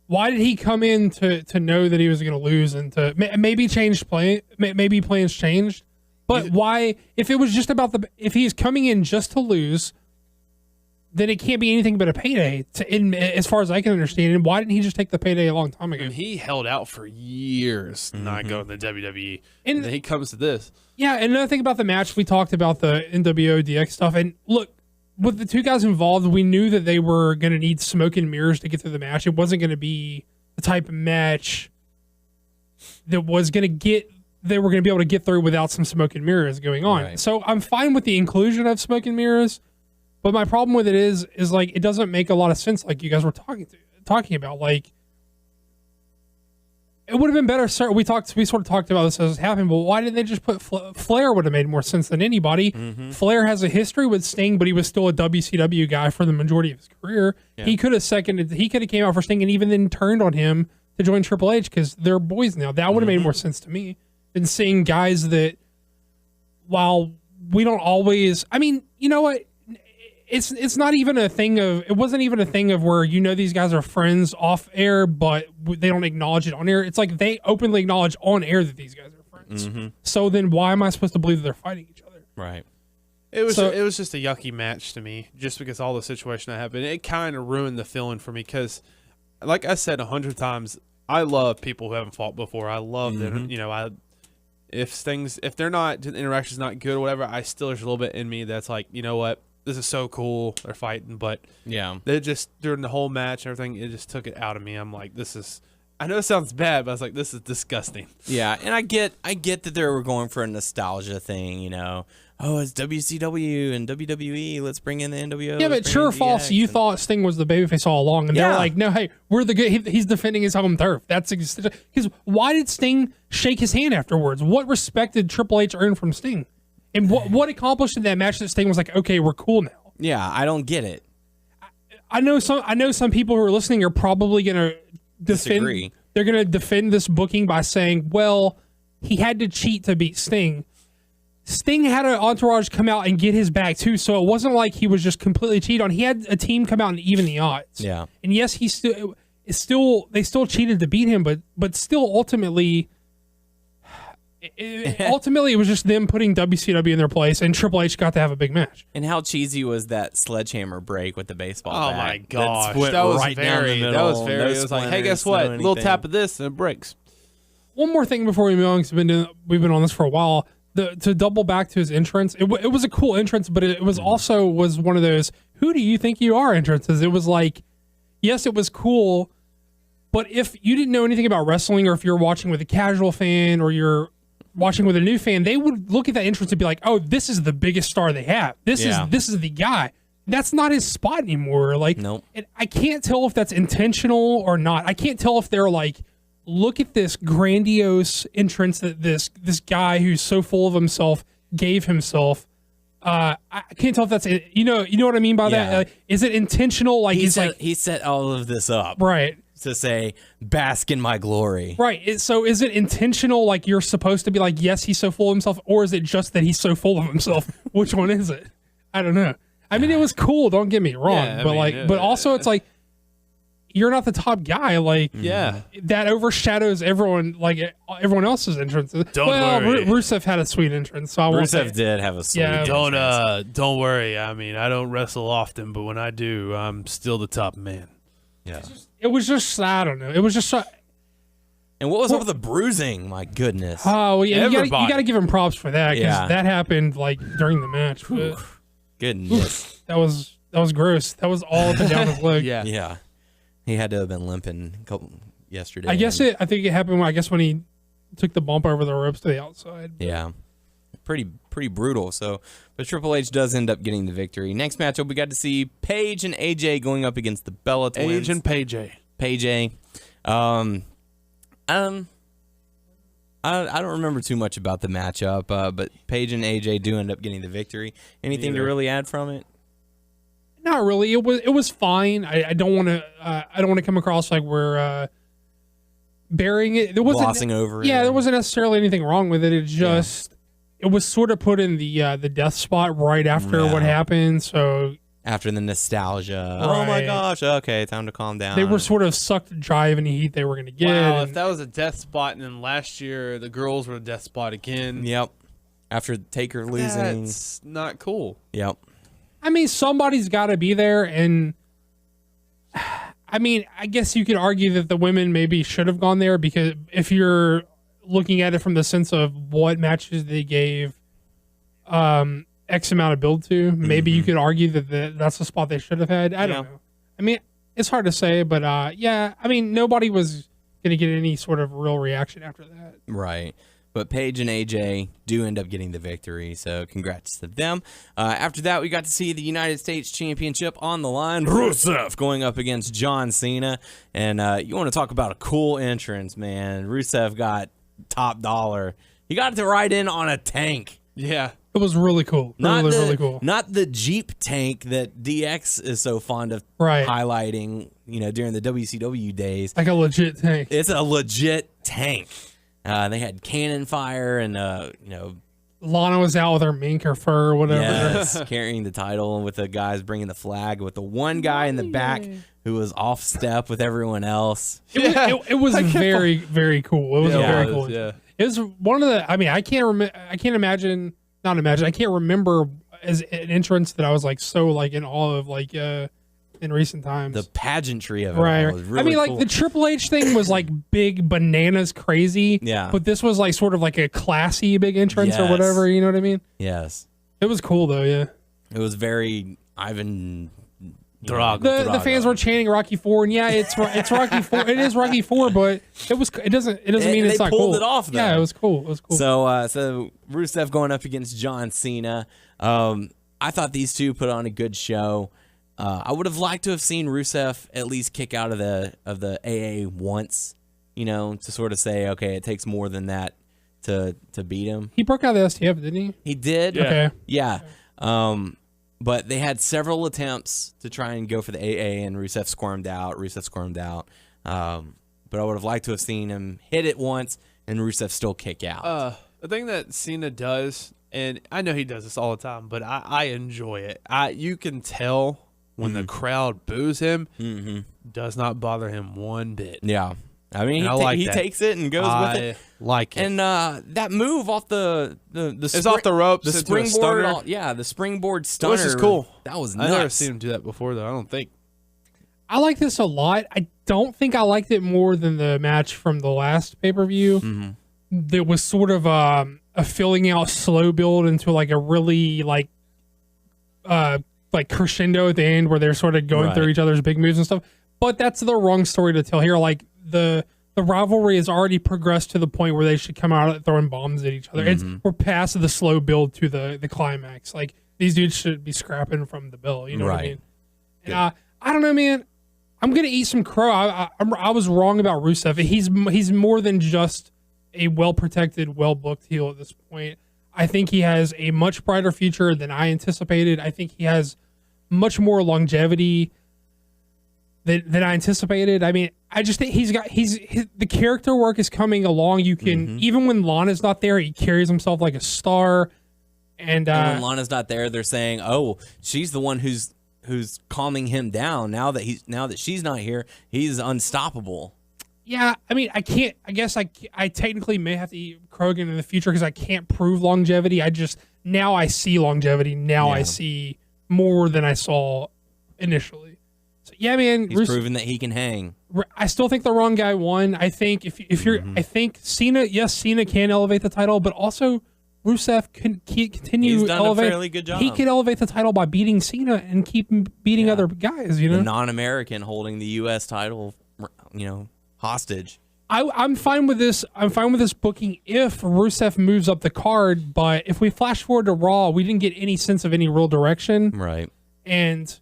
Why did he come in to know that he was going to lose and to maybe change maybe plans changed? But why, if it was just about if he's coming in just to lose, then it can't be anything but a payday, as far as I can understand. And why didn't he just take the payday a long time ago? And he held out for years not going to the WWE. And then he comes to this. Yeah, and another thing about the match, we talked about the NWO DX stuff. And look, with the two guys involved, we knew that they were going to need smoke and mirrors to get through the match. It wasn't going to be the type of match that was going to they were going to be able to get through without some smoke and mirrors going on. Right. So I'm fine with the inclusion of smoke and mirrors, but my problem with it is like, it doesn't make a lot of sense, like you guys were talking about. Like, it would have been better. Sir, we sort of talked about this as it happened, but why didn't they just put Flair? Would have made more sense than anybody. Flair has a history with Sting, but he was still a WCW guy for the majority of his career. Yeah. He could have came out for Sting and even then turned on him to join Triple H, because they're boys now. That would have made more sense to me than seeing guys that, while we don't always, I mean, you know what? It's not even a thing of, it wasn't even a thing of where, these guys are friends off air, but they don't acknowledge it on air. It's like they openly acknowledge on air that these guys are friends. So then why am I supposed to believe that they're fighting each other? Right. It was just a yucky match to me, just because all the situation that happened. It kind of ruined the feeling for me, because, like I said 100 times, I love people who haven't fought before. I love that. If they're not, the interaction's not good or whatever, there's a little bit in me that's like, you know what? This is so cool. They're fighting, but they just, during the whole match and everything, it just took it out of me. I'm like, I know it sounds bad, but I was like, this is disgusting. Yeah, and I get that they were going for a nostalgia thing, Oh, it's WCW and WWE. Let's bring in the NWO. Yeah, but true or false, you thought Sting was the babyface all along, and they're like, no, hey, we're the good. He's defending his home turf. That's because why did Sting shake his hand afterwards? What respect did Triple H earn from Sting? And what accomplished in that match that Sting was like, okay, we're cool now? Yeah, I don't get it. I know some people who are listening are probably going to Disagree. They're going to defend this booking by saying, well, he had to cheat to beat Sting. Sting had an entourage come out and get his back too, so it wasn't like he was just completely cheated on. He had a team come out and even the odds. Yeah. And yes, they still cheated to beat him, but still ultimately it was just them putting WCW in their place, and Triple H got to have a big match. And how cheesy was that sledgehammer break with the baseball bat? Oh my gosh, went that was right down the very. middle, That was very. no It was like, hey, guess splinters, what? no Little anything. tap of this and it breaks. One more thing before we move on, because we've been on this for a while. To double back to his entrance, it was a cool entrance, but it was also one of those "who do you think you are" entrances. It was like, yes, it was cool, but if you didn't know anything about wrestling, or if you're watching with a casual fan, or you're watching with a new fan, they would look at that entrance and be like, "Oh, this is the biggest star they have. This is the guy." That's not his spot anymore. Like, Nope. and I can't tell if that's intentional or not. I can't tell if they're like, look at this grandiose entrance that this guy who's so full of himself gave himself. I can't tell if that's you know what I mean by that. Yeah. Is it intentional? Like He set all of this up right to say, "Bask in my glory." right. So is it intentional? Like you're supposed to be like, yes, he's so full of himself, or is it just that he's so full of himself? Which one is it? I don't know. I mean, it was cool. Don't get me wrong, Yeah, I but mean, but also it's like, you're not the top guy. Like, Yeah. that overshadows everyone else's entrances. Don't worry. Rusev had a sweet entrance, so I won't say Rusev did have a sweet Yeah. entrance. Don't worry. I mean, I don't wrestle often, but when I do, I'm still the top man. Yeah. it was just, I don't know. It was just so, And what was up with the bruising? My goodness. oh yeah, you Everybody. got to give him props for that, because Yeah. that happened like during the match. But Goodness. that was gross. That was all up and down his leg. Yeah. Yeah. He had to have been limping yesterday. I think it happened when he took the bump over the ropes to the outside. Yeah. Pretty brutal. So, but Triple H does end up getting the victory. Next matchup, we got to see Paige and AJ going up against the Bella Twins. Age and Paige. Paige. I don't remember too much about the matchup, but Paige and AJ do end up getting the victory. Anything to Neither. really add from it? Not really. It was fine. I don't want to come across like we're burying it. There wasn't Glossing over it. Yeah, there wasn't necessarily anything wrong with it. It just it was sort of put in the death spot right after what happened. So After the nostalgia. Oh my Right. gosh. Okay, time to calm down. they were sort of sucked dry of any heat they were going to get. Wow, and- if that was a death spot, and then last year the girls were a death spot again. Yep. After Taker losing. That's not cool. Yep. I mean, somebody's got to be there, and I mean, I guess you could argue that the women maybe should have gone there, because if you're looking at it from the sense of what matches they gave X amount of build to, maybe you could argue that that's the spot they should have had. I don't know. I mean, it's hard to say, but yeah, I mean, nobody was going to get any sort of real reaction after that. Right. But Paige and AJ do end up getting the victory, so congrats to them. After that, we got to see the United States Championship on the line. Rusev going up against John Cena. And you want to talk about a cool entrance, man. Rusev got top dollar. He got to ride in on a tank. Yeah. It was really cool. Really cool. Not the Jeep tank that DX is so fond of Right. highlighting, during the WCW days. Like a legit tank. It's a legit tank. They had cannon fire and, Lana was out with her mink or fur or whatever. yes, carrying the title with the guys bringing the flag with the one guy in the back who was off step with everyone else. It was very, very cool. It was very cool. Yeah. It was one of the. I mean, I can't imagine. I can't remember as an entrance that I was like so like in awe of in recent times. The pageantry of it right. all was really I mean, like cool. the Triple H thing was like big bananas crazy. Yeah. But this was like sort of like a classy big entrance or Yes. whatever. You know what I mean? Yes. It was cool though. Yeah. It was very Ivan Drago. The fans were chanting Rocky 4, and yeah, it's Rocky 4. It is Rocky 4, but it doesn't mean it's they not pulled cool. it off, though. Yeah, it was cool. It was cool. So Rusev going up against John Cena. I thought these two put on a good show. I would have liked to have seen Rusev at least kick out of the AA once, to sort of say, okay, it takes more than that to beat him. He broke out the STF, didn't he? He did. Okay. Yeah. But they had several attempts to try and go for the AA, and Rusev squirmed out. But I would have liked to have seen him hit it once and Rusev still kick out. The thing that Cena does, and I know he does this all the time, but I enjoy it. You can tell when the crowd boos him, does not bother him one bit. Yeah. I mean, he takes it and goes with it. Like it. And that move off the it's off the ropes, the springboard, the springboard stunner. Which is cool. That was nuts. I've never seen him do that before, though. I don't think. I like this a lot. I don't think I liked it more than the match from the last pay-per-view. There was sort of a filling out slow build into like a really like crescendo at the end where they're sort of going through each other's big moves and stuff. But that's the wrong story to tell here. Like the rivalry has already progressed to the point where they should come out throwing bombs at each other. We're past the slow build to the climax. Like these dudes should be scrapping from the bell. You know what I mean? And I don't know, man. I'm gonna eat some crow. I was wrong about Rusev. He's more than just a well-protected, well-booked heel at this point. I think he has a much brighter future than I anticipated. I think he has much more longevity than I anticipated. I mean, I just think the character work is coming along. You can even when Lana's not there, he carries himself like a star. And when Lana's not there, they're saying, "Oh, she's the one who's calming him down. Now that she's not here, he's unstoppable." Yeah, I mean, I guess I technically may have to eat Krogan in the future because I can't prove longevity. Now I see longevity. Now I see more than I saw initially. So yeah, man, he's proven that he can hang. I still think the wrong guy won. I think if you're, I think Cena can elevate the title, but also Rusev can continue He's done to elevate. A fairly good job. He can elevate the title by beating Cena and keep beating other guys. You know, the non-American holding the U.S. title, hostage. I'm fine with this. I'm fine with this booking if Rusev moves up the card. But if we flash forward to Raw, we didn't get any sense of any real direction. Right. And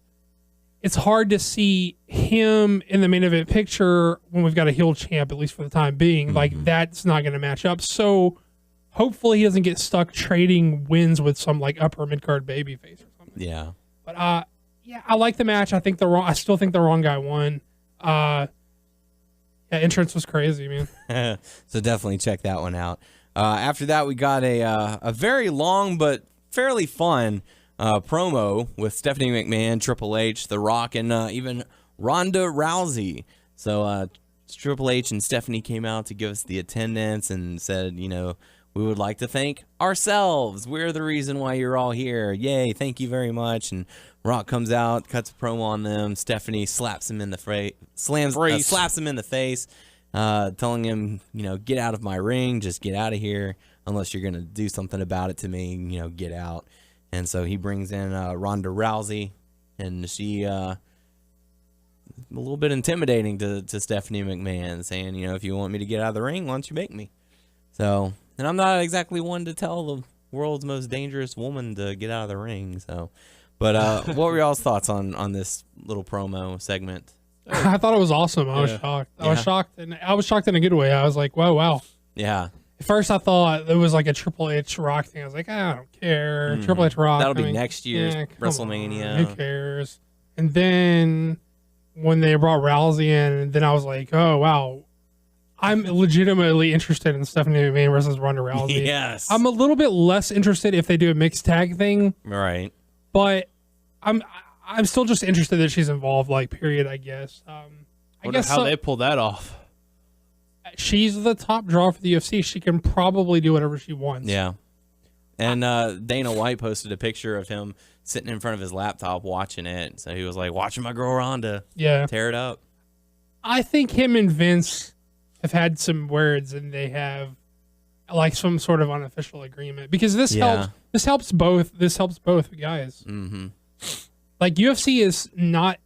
it's hard to see him in the main event picture when we've got a heel champ, at least for the time being. Like that's not going to match up. So hopefully he doesn't get stuck trading wins with some like upper mid card babyface or something. Yeah. But I like the match. I still think the wrong guy won. Yeah, entrance was crazy, man. So definitely check that one out. After that, we got a very long but fairly fun promo with Stephanie McMahon, Triple H, The Rock, and even Ronda Rousey. So Triple H and Stephanie came out to give us the attendance and said, we would like to thank ourselves. We're the reason why you're all here. Yay, thank you very much. And Rock comes out, cuts a promo on them. Stephanie slaps him in the slaps him in the face, telling him, get out of my ring, just get out of here. Unless you're gonna do something about it to me, get out. And so he brings in Ronda Rousey, and she a little bit intimidating to Stephanie McMahon, saying, if you want me to get out of the ring, why don't you make me? So, and I'm not exactly one to tell the world's most dangerous woman to get out of the ring, so. But what were y'all's thoughts on this little promo segment? I thought it was awesome. I was shocked. I was shocked, and I was shocked in a good way. I was like, wow. Yeah. At first, I thought it was like a Triple H Rock thing. I was like, I don't care. Triple H Rock. That'll be next year's WrestleMania. Who cares? And then when they brought Rousey in, then I was like, oh, wow. I'm legitimately interested in Stephanie McMahon versus Ronda Rousey. Yes. I'm a little bit less interested if they do a mixed tag thing. Right. But I'm still just interested that she's involved, period, I guess. I guess how they pull that off. She's the top draw for the UFC. She can probably do whatever she wants. Yeah. And Dana White posted a picture of him sitting in front of his laptop watching it. So he was like, watching my girl Ronda tear it up. I think him and Vince have had some words, and they have some sort of unofficial agreement, because this helps both guys. Mm-hmm. UFC is not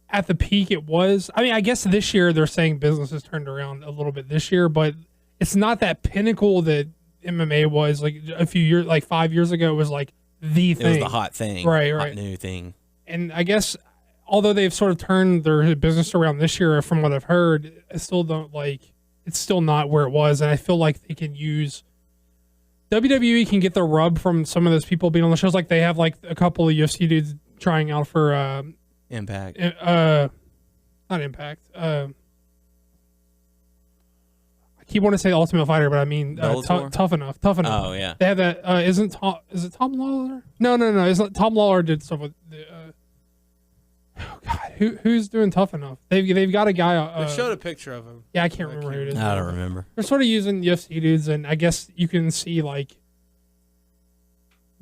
at the peak it was. I mean, I guess this year they're saying business has turned around a little bit this year, but it's not that pinnacle that MMA was a few years, 5 years ago. It was the thing. It was the hot thing, right? Hot new thing. And I guess although they've sort of turned their business around this year, from what I've heard, I still don't it's still not where it was, and I feel like they can use. WWE can get the rub from some of those people being on the shows. They have a couple of UFC dudes trying out for Impact. Not Impact. I keep wanting to say Ultimate Fighter, but I mean Tough Enough. Tough Enough. Oh yeah. They have that. Is it Tom Lawler? No. It's Tom Lawler did stuff with the. Oh God, who's doing Tough Enough? They've got a guy. They showed a picture of him. Yeah, I can't remember who it is. I don't remember. They're sort of using UFC dudes, and I guess you can see like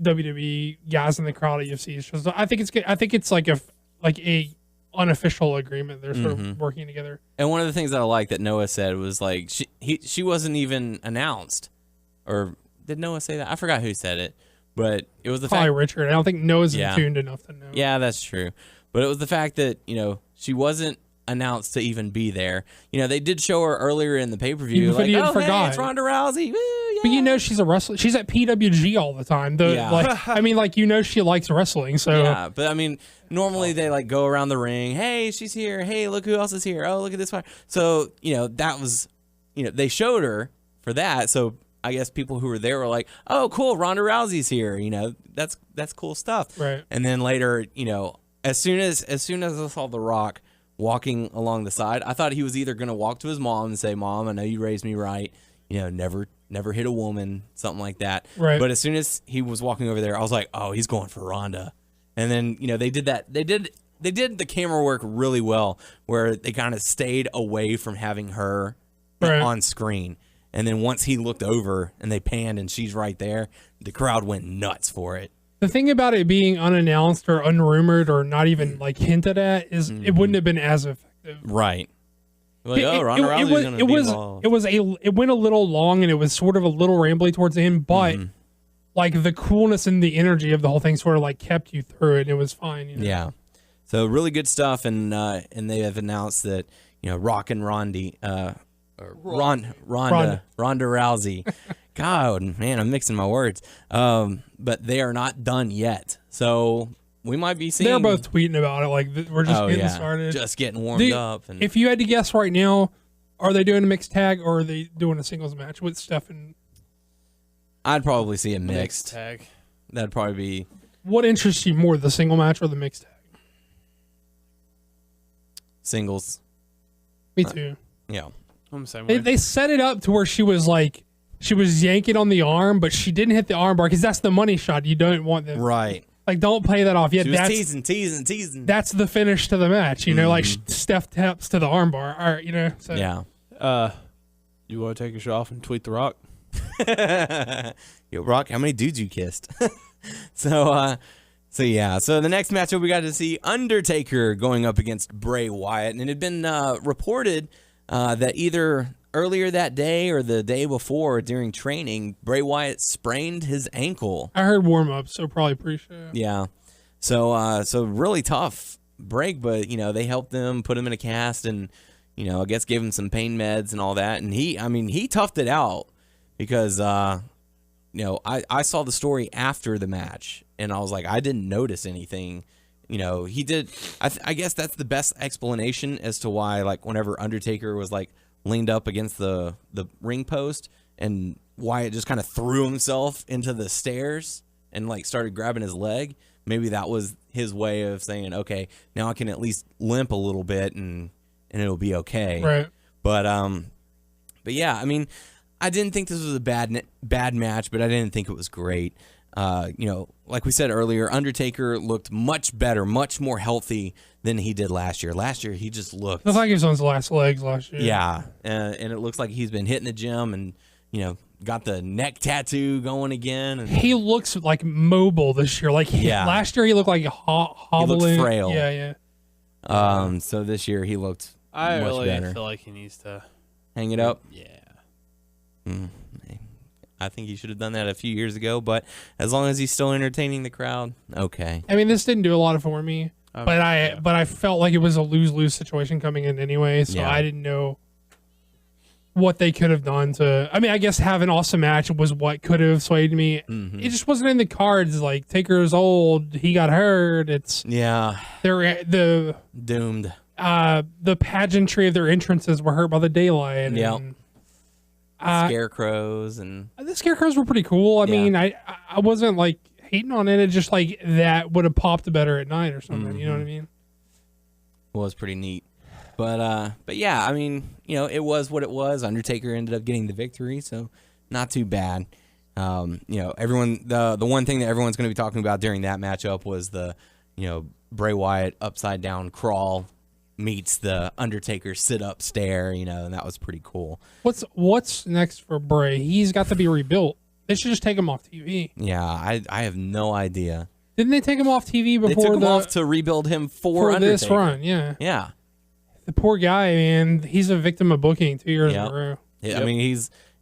WWE guys in the crowd at UFC shows. I think it's good. I think it's like a unofficial agreement. They're sort of working together. And one of the things that I like that Noah said was like she wasn't even announced, or did Noah say that? I forgot who said it, but it was the Probably fact. Richard. I don't think Noah's tuned enough to know. Yeah, that's true. But it was the fact that she wasn't announced to even be there. They did show her earlier in the pay-per-view. But you forgot. Hey, it's Ronda Rousey. Woo, yeah. But she's a wrestler. She's at PWG all the time. She likes wrestling. So yeah, but I mean, normally they like go around the ring. Hey, she's here. Hey, look who else is here. Oh, look at this one. So that was, they showed her for that. So I guess people who were there were like, oh, cool, Ronda Rousey's here. That's cool stuff. Right. And then later, as soon as I saw The Rock walking along the side, I thought he was either going to walk to his mom and say, "Mom, I know you raised me right. Never hit a woman," something like that. Right. But as soon as he was walking over there, I was like, "Oh, he's going for Ronda." And then they did that. They did the camera work really well, where they kind of stayed away from having her on screen. And then once he looked over and they panned and she's right there, the crowd went nuts for it. The thing about it being unannounced or unrumored or not even like hinted at is it wouldn't have been as effective. Right. Like, Ronda Rousey's going to be involved. It went a little long and it was sort of a little rambly towards the end, but like the coolness and the energy of the whole thing sort of like kept you through it. And it was fine. Yeah. So really good stuff, and they have announced that Rock and Ronda Rousey. God, man, I'm mixing my words. But they are not done yet. So we might be seeing. They're both tweeting about it. Like we're just getting started, just getting warmed up. And if you had to guess right now, are they doing a mixed tag or are they doing a singles match with Steph and? I'd probably see a mixed tag. That'd probably be. What interests you more, the single match or the mixed tag? Singles. Me too. Yeah. I'm the same way. They set it up to where she was yanking on the arm, but she didn't hit the arm bar because that's the money shot. You don't want that. Right. Like, don't play that off yet. She was teasing. That's the finish to the match. Like Steph taps to the arm bar. All right, So. Yeah. You want to take your shirt off and tweet The Rock? Yo, Rock, how many dudes you kissed? So the next matchup we got to see Undertaker going up against Bray Wyatt, and it had been reported that either earlier that day or the day before during training, Bray Wyatt sprained his ankle. I heard warm up, so probably pre-show. Yeah. So really tough break, but they helped him, put him in a cast, and I guess gave him some pain meds and all that, and he toughed it out because I saw the story after the match, and I was like, I didn't notice anything. He did. I guess that's the best explanation as to why, like, whenever Undertaker was like leaned up against the ring post and Wyatt just kind of threw himself into the stairs and like started grabbing his leg, maybe that was his way of saying, okay, now I can at least limp a little bit and it'll be okay. Right. But yeah, I didn't think this was a bad match, but I didn't think it was great. Like we said earlier, Undertaker looked much better, much more healthy than he did last year. Last year, he just looked. Looks like he was on his last legs last year. Yeah, and it looks like he's been hitting the gym and got the neck tattoo going again. And he looks like mobile this year. Like last year, he looked like hobbling. He looked frail. Yeah. So this year he looked I much really better. feel like he needs to hang it up. Yeah. I think he should have done that a few years ago, but as long as he's still entertaining the crowd, okay. This didn't do a lot for me, but I felt like it was a lose-lose situation coming in anyway, so I didn't know what they could have done to. I guess have an awesome match was what could have swayed me. Mm-hmm. It just wasn't in the cards. Like, Taker's old, he got hurt. They're doomed. The pageantry of their entrances were hurt by the daylight. Yeah. Scarecrows and the scarecrows were pretty cool. I mean, I wasn't like hating on it. It's just like that would have popped better at night or something. You know what I mean? It was pretty neat. But yeah, I mean, it was what it was. Undertaker ended up getting the victory, so not too bad. Everyone, the one thing that everyone's going to be talking about during that matchup was the, Bray Wyatt upside down crawl meets the Undertaker sit up stare, and that was pretty cool. What's next for Bray? He's got to be rebuilt. They should just take him off TV. Yeah, I have no idea. Didn't they take him off TV before they took him off to rebuild him for Undertaker. This run? Yeah. Yeah. The poor guy, man. He's a victim of booking 2 years in a row. Yeah, Yep. I mean,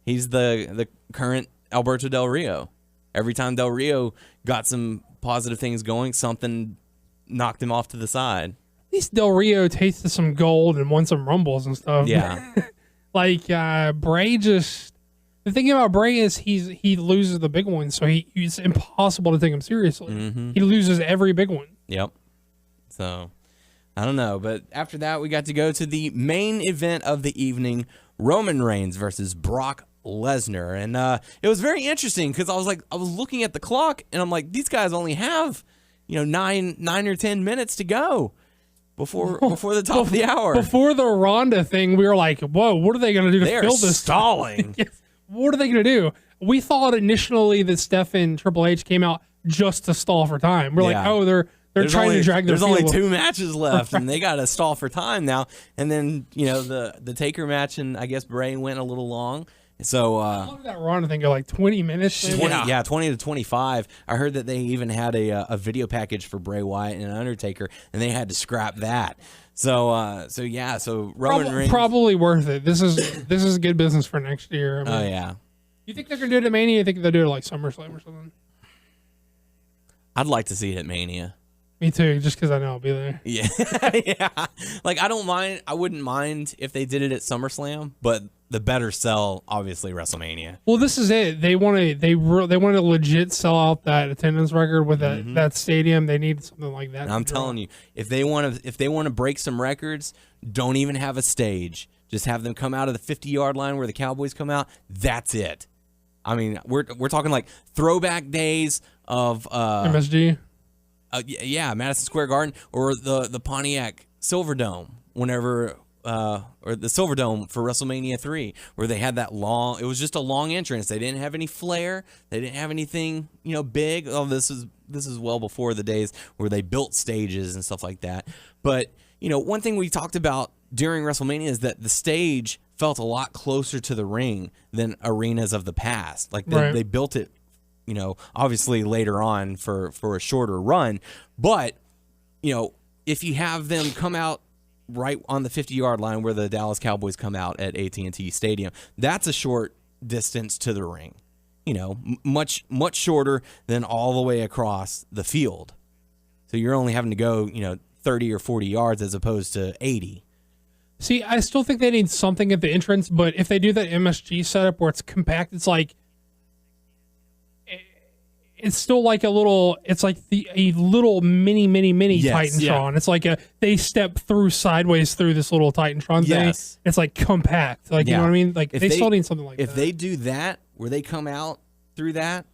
he's the current Alberto Del Rio. Every time Del Rio got some positive things going, something knocked him off to the side. At least Del Rio tasted some gold and won some rumbles and stuff. Yeah. Bray just... The thing about Bray is he loses the big one, so it's impossible to take him seriously. Mm-hmm. He loses every big one. Yep. So, I don't know. But after that, we got to go to the main event of the evening, Roman Reigns versus Brock Lesnar. And it was very interesting because I was looking at the clock, and I'm like, these guys only have, 9 or 10 minutes to go before the top of the hour. Before the Ronda thing, we were like, whoa, what are they going to do to fill this? Stalling. Yes. What are they going to do? We thought initially that Steph and Triple H came out just to stall for time. We're like, oh, they're trying to drag their There's only 2 matches left, and they got to stall for time now. And then, the Taker match, and I guess Bray went a little long. So how long did that Ronda thing go? Like 20 minutes? 20 to 25. I heard that they even had a video package for Bray Wyatt and Undertaker, and they had to scrap that. So Roman Reigns, probably worth it. This is good business for next year. I mean, yeah. You think they're gonna do it at Mania? You think they'll do it like SummerSlam or something? I'd like to see it at Mania. Me too, just because I know I'll be there. Yeah, yeah. I wouldn't mind if they did it at SummerSlam, but the better sell, obviously, WrestleMania. Well, this is it. They want to legit sell out that attendance record with that stadium. They need something like that. And I'm telling you, if they want to break some records, don't even have a stage. Just have them come out of the 50-yard line where the Cowboys come out. That's it. I mean, we're talking like throwback days of MSG. Yeah, Madison Square Garden or the Pontiac Silverdome whenever or the Silverdome for WrestleMania 3 where they had that long, it was just a long entrance. They didn't have any flair. They didn't have anything, big. Oh, this is well before the days where they built stages and stuff like that. But, one thing we talked about during WrestleMania is that the stage felt a lot closer to the ring than arenas of the past. Like they built it, obviously later on for a shorter run. But, if you have them come out right on the 50-yard line where the Dallas Cowboys come out at AT&T Stadium, that's a short distance to the ring. Much shorter than all the way across the field. So you're only having to go, 30 or 40 yards as opposed to 80. See, I still think they need something at the entrance, but if they do that MSG setup where it's compact, it's like it's still like a little mini Yes, Titantron. yeah. It's like they step sideways through this little Titantron thing. It's like compact. Like, you know what I mean? Like they still need something like that. If they do that, where they come out through that,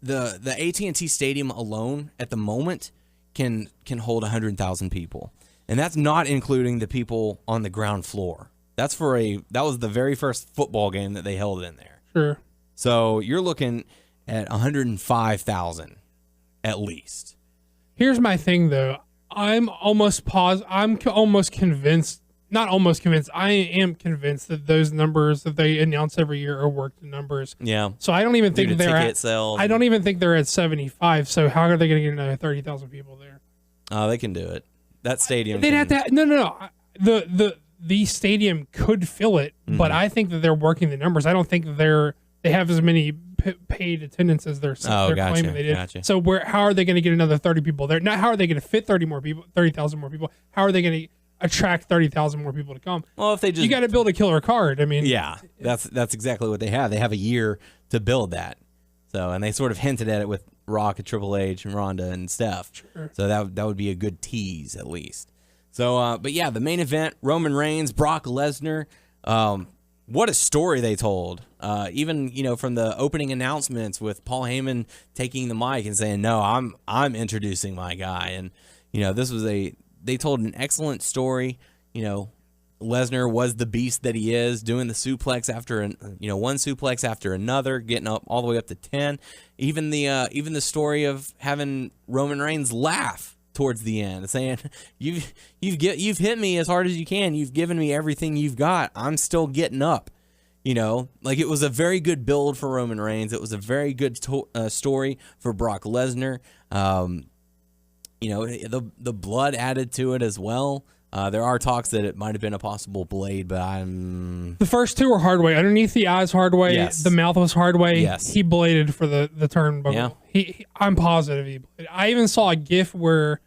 the AT&T Stadium alone at the moment can hold 100,000 people. And that's not including the people on the ground floor. That was the very first football game that they held in there. Sure. So you're looking at 105,000 at least. Here's my thing, though. I'm almost convinced. Not almost convinced. I am convinced that those numbers that they announce every year are worked numbers. Yeah. So I don't even think they're at sales. I don't even think they're at 75. So how are they going to get another 30,000 people there? Oh, they can do it. That stadium. They'd have to. No. The stadium could fill it, but I think that they're working the numbers. I don't think that they have as many paid attendance as they're claiming they did. Gotcha. So how are they going to get another 30 people there? Not how are they going to fit 30,000 more people? How are they going to attract 30,000 more people to come? Well, if they just, you got to build a killer card. I mean, yeah, that's exactly what they have. They have a year to build that. So, and they sort of hinted at it with Rock and Triple H and Ronda and Steph. Sure. So that would be a good tease at least. So, but yeah, the main event: Roman Reigns, Brock Lesnar. what a story they told. Even, from the opening announcements with Paul Heyman taking the mic and saying, "No, I'm introducing my guy." And, they told an excellent story. Lesnar was the beast that he is, doing the suplex after one suplex after another, getting up all the way up to 10. Even the story of having Roman Reigns laugh towards the end, saying, "You've hit me as hard as you can. You've given me everything you've got. I'm still getting up." It was a very good build for Roman Reigns. It was a very good story for Brock Lesnar. The blood added to it as well. There are talks that it might have been a possible blade, but The first two were hard way. Underneath the eyes, hard way. Yes. The mouth was hard way. Yes. He bladed for the turnbuckle. Yeah. I'm positive he bladed. I even saw a GIF where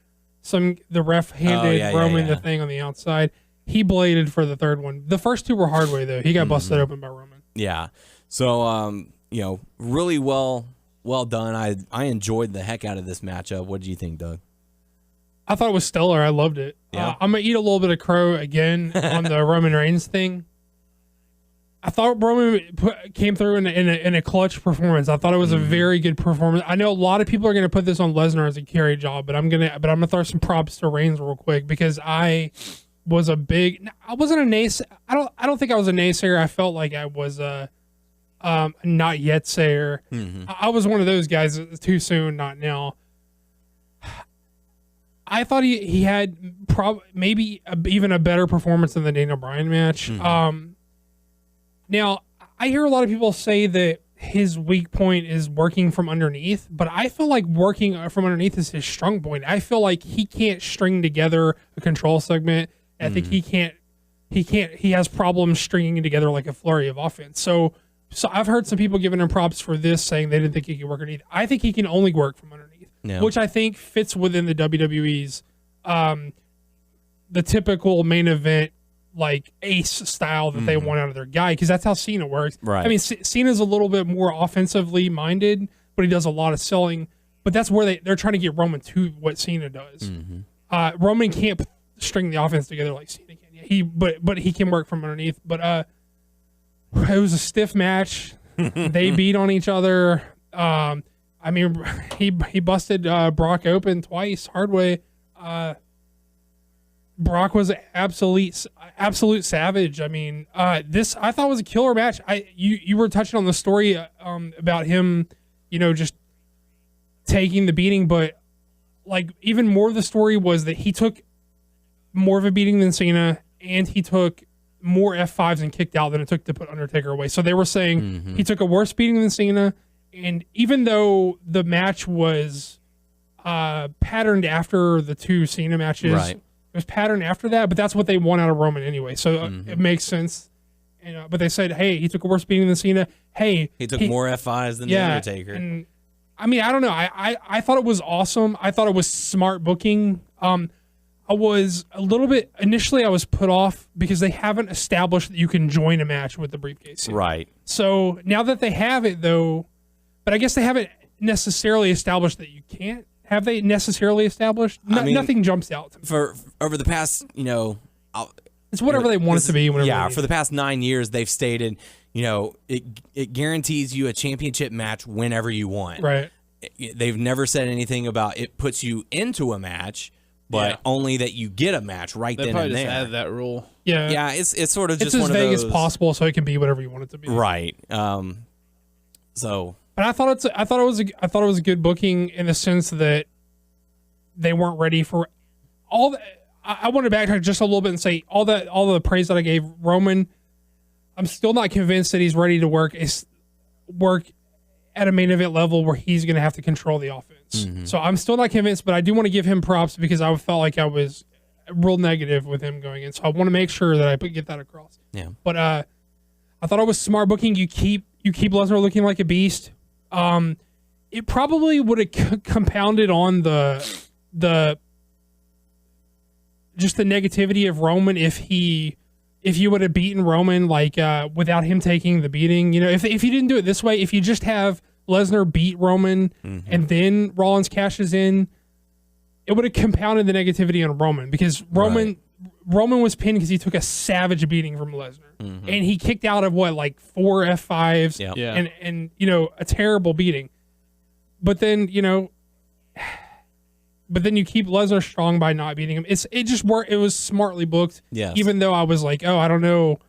the ref handed Roman the thing on the outside. He bladed for the third one. The first two were hard way, though. He got busted open by Roman. Yeah. So, really well done. I enjoyed the heck out of this matchup. What did you think, Doug? I thought it was stellar. I loved it. Yeah. I'm going to eat a little bit of crow again on the Roman Reigns thing. I thought Roman came through in a clutch performance. I thought it was a very good performance. I know a lot of people are going to put this on Lesnar as a carry job, but I'm gonna throw some props to Reigns real quick because I wasn't a naysayer. I don't think I was a naysayer. I felt like I was a not yet sayer. I was one of those guys. Too soon, not now. I thought he had maybe even a better performance than the Daniel Bryan match. Now, I hear a lot of people say that his weak point is working from underneath, but I feel like working from underneath is his strong point. I feel like he can't string together a control segment. I think he has problems stringing together like a flurry of offense. So I've heard some people giving him props for this, saying they didn't think he could work underneath. I think he can only work from underneath. Yeah. Which I think fits within the WWE's the typical main event like ace style that they want out of their guy, because that's how Cena works. Right. I mean, Cena's a little bit more offensively minded, but he does a lot of selling. But that's where they're trying to get Roman to what Cena does. Roman can't string the offense together like Cena can. But he can work from underneath. But it was a stiff match. They beat on each other. I mean, he busted Brock open twice, hard way. Brock was an absolute savage. I mean, this I thought was a killer match. You were touching on the story about him, just taking the beating, but like even more of the story was that he took more of a beating than Cena, and he took more F5s and kicked out than it took to put Undertaker away. So they were saying he took a worse beating than Cena. And even though the match was patterned after the two Cena matches, it was patterned after that, but that's what they want out of Roman anyway. So it makes sense. But they said, hey, he took a worse beating than Cena. Hey, he took more F5s than the Undertaker. And I mean, I don't know. I thought it was awesome. I thought it was smart booking. I was a little bit, initially I was put off because they haven't established that you can join a match with the briefcase. Right. So now that they have it though, but I guess they haven't necessarily established that you can't. Have they necessarily established? Nothing jumps out to me. For over the past, it's whatever they want it to be. For the past 9 years, they've stated, it guarantees you a championship match whenever you want. Right. They've never said anything about it puts you into a match, but only that you get a match right then and there. They probably just added that rule. Yeah. Yeah, it's sort of just as one of vague those, as possible, so it can be whatever you want it to be. Right. But I thought it was a good booking in the sense that they weren't ready for all the, I want to backtrack just a little bit and say all the praise that I gave Roman. I'm still not convinced that he's ready to work at a main event level where he's going to have to control the offense. So I'm still not convinced, but I do want to give him props because I felt like I was real negative with him going in. So I want to make sure that I get that across. Yeah. But I thought it was smart booking. You keep Lesnar looking like a beast. It probably would have compounded on the just the negativity of Roman if you would have beaten Roman without him taking the beating. If you didn't do it this way, if you just have Lesnar beat Roman and then Rollins cashes in, it would have compounded the negativity on Roman because Roman Roman was pinned because he took a savage beating from Lesnar, and he kicked out of like 4 F5s, and a terrible beating. But then you keep Lesnar strong by not beating him. It just worked. It was smartly booked. Yes. Even though I was like, oh, I don't know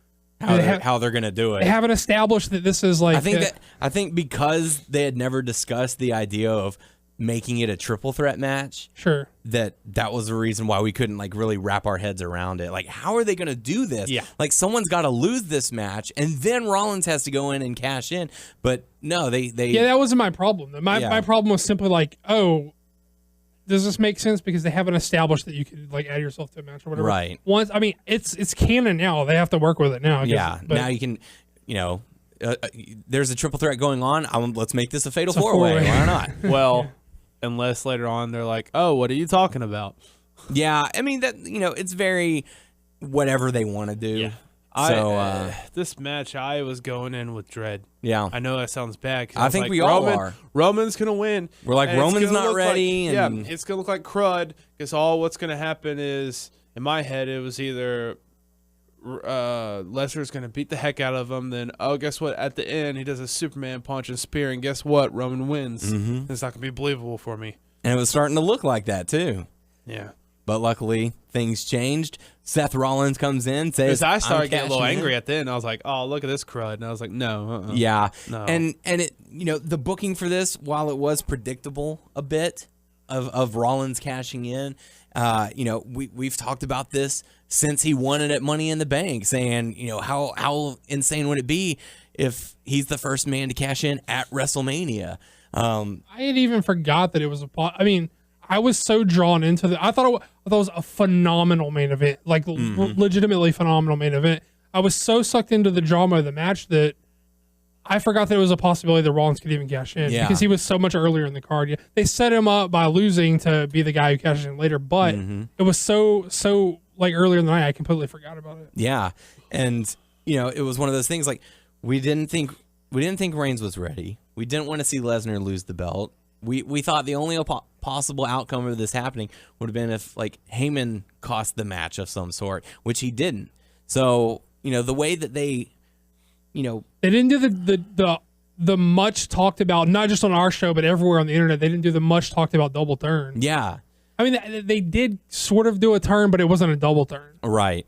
how they're gonna do it. They haven't established that this is like. I think because they had never discussed the idea of making it a triple threat match. Sure. That was the reason why we couldn't like really wrap our heads around it. Like, how are they going to do this? Yeah. Like, someone's got to lose this match, and then Rollins has to go in and cash in. But no, they. Yeah, that wasn't my problem. My problem was simply like, oh, does this make sense? Because they haven't established that you could like add yourself to a match or whatever. Right. Once, I mean, it's canon now. They have to work with it now. I guess. Yeah. Now you can, there's a triple threat going on. Let's make this a fatal four-way. Why not? Well. Unless later on they're like, oh, what are you talking about? Yeah, I mean, that it's very whatever they want to do. Yeah. So this match, I was going in with dread. Yeah. I know that sounds bad. I think we all are. Roman's going to win. We're like, Roman's not ready. It's going to look like crud because all what's going to happen is, in my head, it was either Lesnar's going to beat the heck out of him. Then, guess what? At the end, he does a Superman punch and spear, and guess what? Roman wins. Mm-hmm. It's not going to be believable for me. And it was starting to look like that, too. Yeah. But luckily, things changed. Seth Rollins comes in, says, I started getting a little angry at the end. I was like, oh, look at this crud. And I was like, no. Yeah. No. And it, the booking for this, while it was predictable a bit of Rollins cashing in, we've talked about this since he won it at Money in the Bank, saying, how insane would it be if he's the first man to cash in at WrestleMania? I had even forgot that it was I was so drawn into I thought it was a phenomenal main event, like legitimately phenomenal main event. I was so sucked into the drama of the match that I forgot that it was a possibility that Rollins could even cash in because he was so much earlier in the card. Yeah, they set him up by losing to be the guy who cashes in later, but it was so like earlier in the night, I completely forgot about it. Yeah, and it was one of those things like we didn't think Reigns was ready. We didn't want to see Lesnar lose the belt. We thought the only possible outcome of this happening would have been if like Heyman cost the match of some sort, which he didn't. So the way that they didn't do the much talked about, not just on our show but everywhere on the internet. They didn't do the much talked about double turn. Yeah. I mean, they did sort of do a turn, but it wasn't a double turn. Right.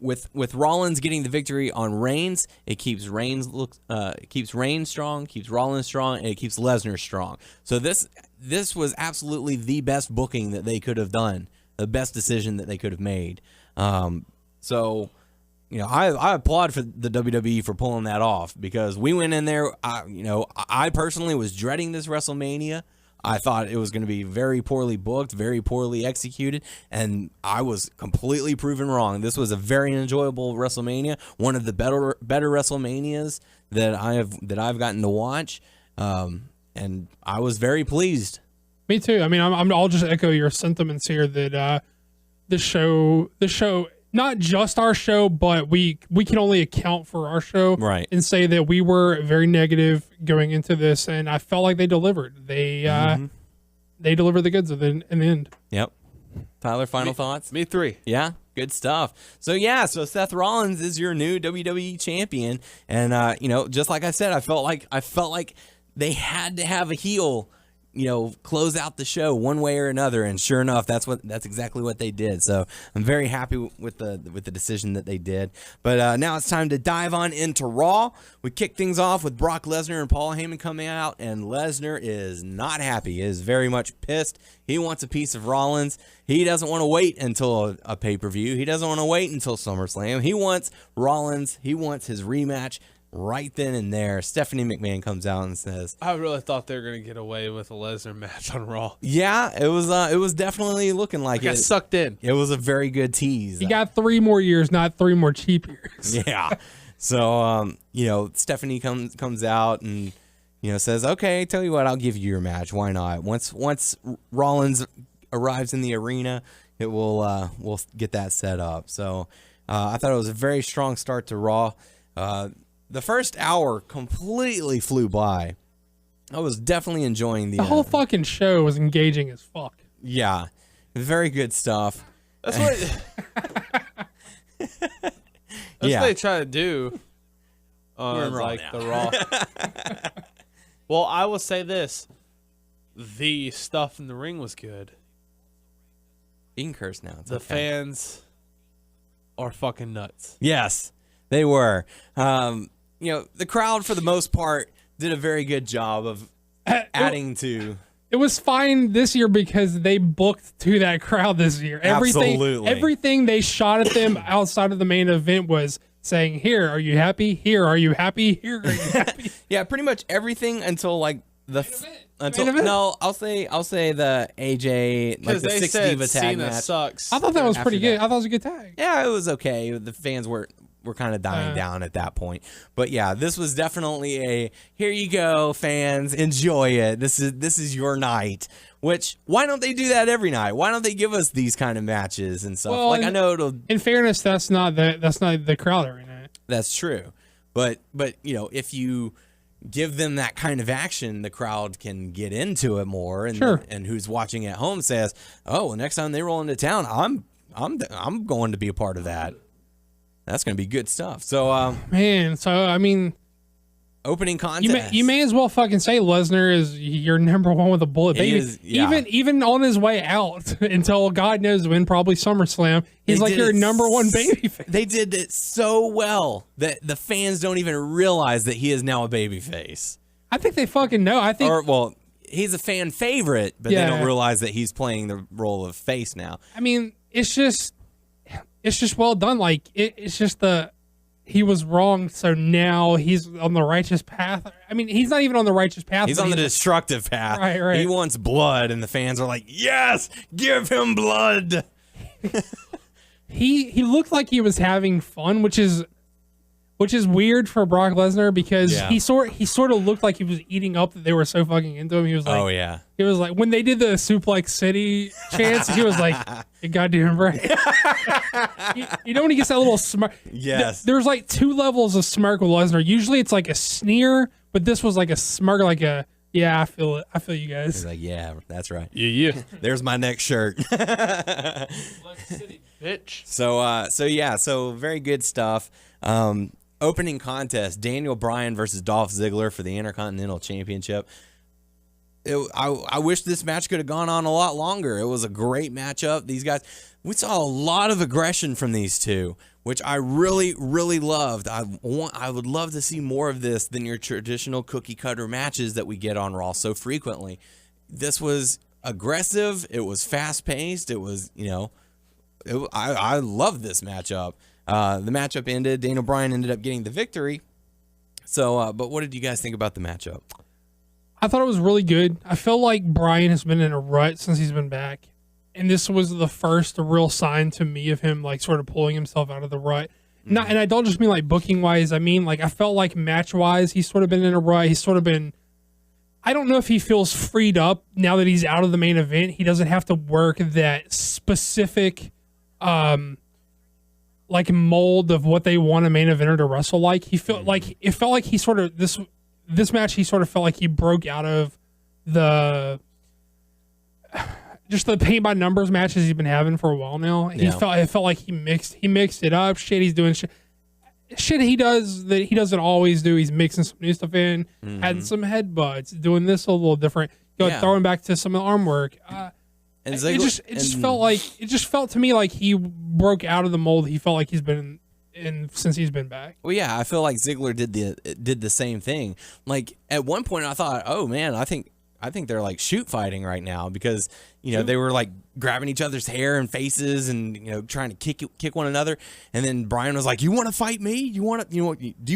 With Rollins getting the victory on Reigns, it keeps Reigns strong, keeps Rollins strong, and it keeps Lesnar strong. So this was absolutely the best booking that they could have done, the best decision that they could have made. So I applaud for the WWE for pulling that off because we went in there. I personally was dreading this WrestleMania. I thought it was going to be very poorly booked, very poorly executed, and I was completely proven wrong. This was a very enjoyable WrestleMania, one of the better WrestleManias that I've gotten to watch, and I was very pleased. Me too. I mean, I'll just echo your sentiments here that the show, not just our show, but we can only account for our show, right? And say that we were very negative going into this, and I felt like they delivered. They delivered the goods in the end. Yep. Tyler, final thoughts? Me 3. Yeah, good stuff. So Seth Rollins is your new WWE champion, and just like I said, I felt like they had to have a heel close out the show one way or another, and sure enough, that's exactly what they did. So I'm very happy with the decision that they did. But now it's time to dive on into Raw. We kick things off with Brock Lesnar and Paul Heyman coming out, and Lesnar is not happy. He is very much pissed. He wants a piece of Rollins. He doesn't want to wait until a pay-per-view. He doesn't want to wait until SummerSlam. He wants Rollins. He wants his rematch. Right then and there, Stephanie McMahon comes out and says, I really thought they were going to get away with a Lesnar match on Raw. Yeah, it was definitely looking like it. Got sucked in. It was a very good tease. You got 3 more years, not 3 more cheap years. Yeah. So, Stephanie comes out and, says, okay, tell you what, I'll give you your match. Why not? Once Rollins arrives in the arena, we'll get that set up. So, I thought it was a very strong start to Raw. The first hour completely flew by. I was definitely enjoying the whole fucking show was engaging as fuck. Yeah, very good stuff. That's what. That's what they try to do. Like the Raw. Well, I will say this: the stuff in the ring was good. You can curse now. It's the okay. fans are fucking nuts. Yes, they were. The crowd for the most part did a very good job of adding to. It was fine this year because they booked to that crowd this year. Absolutely. Everything they shot at them outside of the main event was saying, "Here, are you happy? Here, are you happy? Here, are you happy?" Yeah, pretty much everything until like I'll say the AJ like the 6 Diva tag match sucks. I thought that was pretty good. I thought it was a good tag. Yeah, it was okay. The fans were kind of dying down at that point. But yeah, this was definitely a here you go, fans, enjoy it. This is your night. Which why don't they do that every night? Why don't they give us these kind of matches and stuff? Well, I know it'll. In fairness, that's not the crowd every night. That's true. But if you give them that kind of action, the crowd can get into it more, and sure. And who's watching at home says, "Oh, well, next time they roll into town, I'm going to be a part of that." That's going to be good stuff. So, man, I mean, opening contest. You may as well fucking say Lesnar is your number one with a bullet, baby. Even on his way out until God knows when, probably SummerSlam, he's like your number one baby face. They did it so well that the fans don't even realize that he is now a baby face. I think they fucking know. He's a fan favorite, but they don't realize that he's playing the role of face now. I mean, it's just well done. Like it's just he was wrong, so now he's on the righteous path. I mean, he's not even on the righteous path. He's on the destructive path. Right. He wants blood, and the fans are like, "Yes, give him blood." He looked like he was having fun, which is weird for Brock Lesnar because he sort of looked like he was eating up that they were so fucking into him. He was like, "Oh yeah." He was like, when they did the Suplex City chants, he was like, "You goddamn right." you know when he gets that little smirk? Yes. There's like 2 levels of smirk with Lesnar. Usually it's like a sneer, but this was like a smirk, like a yeah, I feel it. I feel you guys. He's like, yeah, that's right. Yeah. There's my next shirt. City, bitch. So very good stuff. Opening contest: Daniel Bryan versus Dolph Ziggler for the Intercontinental Championship. I wish this match could have gone on a lot longer. It was a great matchup. These guys, we saw a lot of aggression from these two, which I really, really loved. I would love to see more of this than your traditional cookie cutter matches that we get on Raw so frequently. This was aggressive. It was fast paced. It was, I loved this matchup. The matchup ended. Daniel Bryan ended up getting the victory. So, but what did you guys think about the matchup? I thought it was really good. I feel like Bryan has been in a rut since he's been back. And this was the first real sign to me of him like sort of pulling himself out of the rut. And I don't just mean like booking wise. I mean like I felt like match wise he's sort of been in a rut. He's sort of been. I don't know if he feels freed up now that he's out of the main event. He doesn't have to work that specific, like mold of what they want a main eventer to wrestle like. He felt like it felt like he sort of this match. He sort of felt like he broke out of the. Just the paint by numbers matches he's been having for a while now. It felt like he mixed it up. Shit, he's doing shit he does that he doesn't always do. He's mixing some new stuff in, adding some headbutts, doing this a little different. Throwing back to some of the arm work. And Ziggler, it just felt to me like he broke out of the mold he felt like he's been in since he's been back. Well, yeah, I feel like Ziggler did the same thing. Like at one point, I thought, oh man, I think they're like shoot fighting right now because they were like grabbing each other's hair and faces and trying to kick one another. And then Bryan was like, "You want to fight me? Do you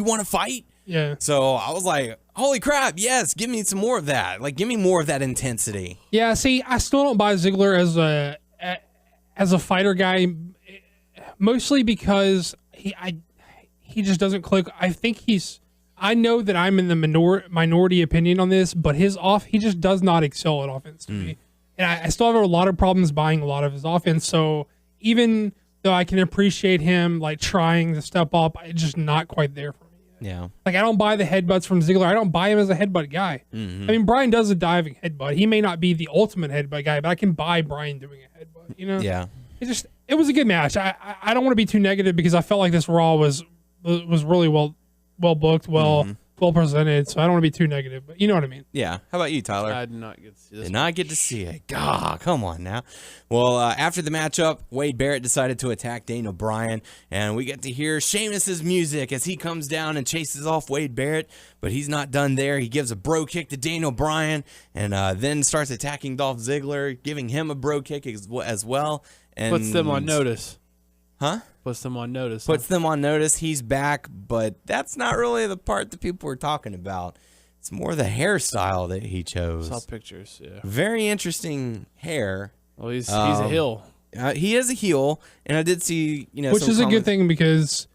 want to fight?" Yeah. So I was like, "Holy crap! Yes, give me some more of that. Like, give me more of that intensity." Yeah. See, I still don't buy Ziggler as a fighter guy, mostly because he just doesn't click. I know that I'm in the minority opinion on this, but he just does not excel at offense to me. And I still have a lot of problems buying a lot of his offense. So even though I can appreciate him like trying to step up, it's just not quite there for me yet. Yeah. Like I don't buy the headbutts from Ziggler. I don't buy him as a headbutt guy. I mean, Bryan does a diving headbutt. He may not be the ultimate headbutt guy, but I can buy Bryan doing a headbutt, Yeah. It it was a good match. I don't want to be too negative because I felt like this Raw was really well booked, well presented. So I don't want to be too negative, but you know what I mean. Yeah. How about you, Tyler? I did not get to see this. Did not get to see it. God, come on now. Well, after the matchup, Wade Barrett decided to attack Daniel Bryan, and we get to hear Sheamus's music as he comes down and chases off Wade Barrett, but he's not done there. He gives a bro kick to Daniel Bryan, and then starts attacking Dolph Ziggler, giving him a bro kick as well. And Puts them on notice. Huh? Puts them on notice. Puts them on notice. He's back, but that's not really the part that people were talking about. It's more the hairstyle that he chose. Saw pictures, yeah. Very interesting hair. Well, he's a heel. He is a heel, and I did see, which is a good thing because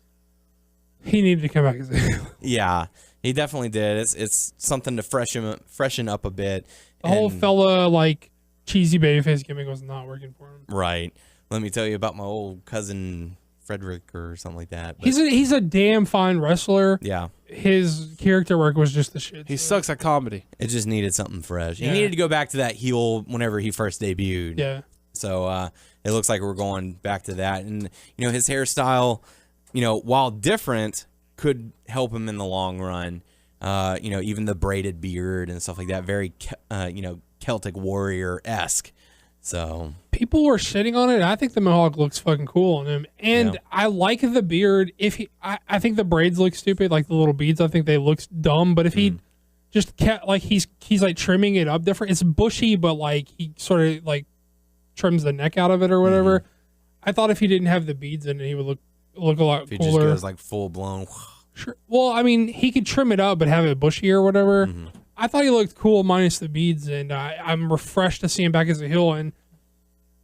he needed to come back as a heel. Yeah, he definitely did. It's something to freshen up a bit. The whole fella like cheesy babyface gimmick was not working for him. Right. Let me tell you about my old cousin Frederick or something like that. But he's a damn fine wrestler. Yeah. His character work was just the shit. He sucks at comedy. It just needed something fresh. Yeah. He needed to go back to that heel whenever he first debuted. Yeah. So it looks like we're going back to that. And, his hairstyle, while different, could help him in the long run. Even the braided beard and stuff like that. Very, Celtic Warrior-esque. So people were shitting on it. I think the mohawk looks fucking cool on him, and I like the beard. I think the braids look stupid, like the little beads. I think they look dumb. But if he just kept like he's like trimming it up different, it's bushy, but like he sort of like trims the neck out of it or whatever. I thought if he didn't have the beads in it, he would look a lot if he cooler. just goes like full blown. Sure. Well, I mean, he could trim it up, but have it bushy or whatever. I thought he looked cool minus the beads, and I'm refreshed to see him back as a heel. And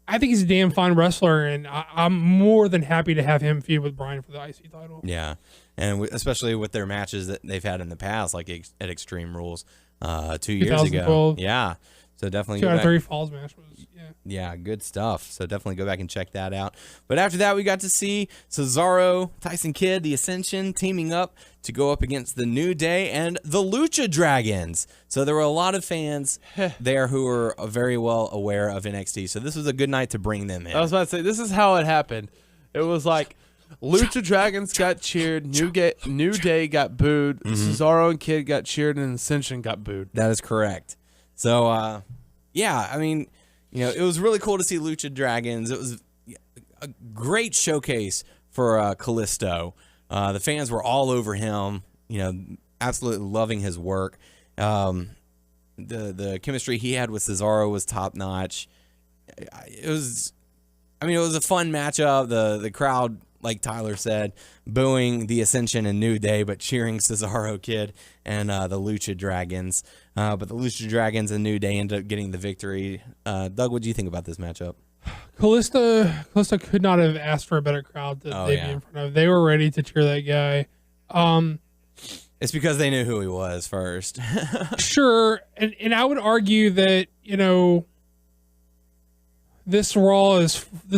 I think he's a damn fine wrestler, and I'm more than happy to have him feud with Bryan for the IC title. Yeah, and especially with their matches that they've had in the past, like at Extreme Rules 2 years ago. Yeah, so definitely 2 out of 3 Falls match was yeah, good stuff. So definitely go back and check that out. But after that, we got to see Cesaro, Tyson Kidd, the Ascension teaming up to go up against the New Day and the Lucha Dragons. So there were a lot of fans there wwho were very well aware of NXT. So this was a good night to bring them in. I was about to say, this is how it happened. It was like Lucha Dragons got cheered, New Day got booed, Cesaro and Kidd got cheered, and Ascension got booed. That is correct. So, yeah, I mean, it was really cool to see Lucha Dragons. It was a great showcase for Kalisto. The fans were all over him, absolutely loving his work. The chemistry he had with Cesaro was top notch. It was a fun matchup. The crowd, like Tyler said, booing the Ascension and New Day, but cheering Cesaro, Kidd, and the Lucha Dragons. But the Lucha Dragons and New Day ended up getting the victory. Doug, what do you think about this matchup? Kalisto could not have asked for a better crowd to debut in front of. They were ready to cheer that guy. It's because they knew who he was first. Sure, and I would argue that this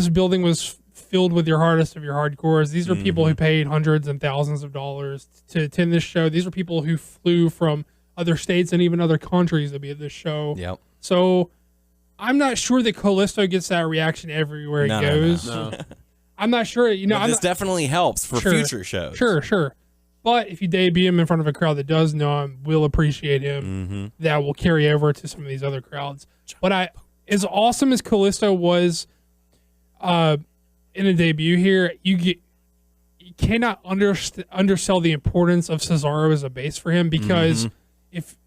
building was filled with your hardest of your hardcores. These are people who paid hundreds and thousands of dollars to attend this show. These are people who flew from other states and even other countries to be at this show. Yep. So I'm not sure that Kalisto gets that reaction everywhere he goes. No. I'm not sure. This definitely helps for future shows. Sure. But if you debut him in front of a crowd that does know him, will appreciate him, that will carry over to some of these other crowds. But as awesome as Kalisto was in a debut here, you cannot undersell the importance of Cesaro as a base for him, because if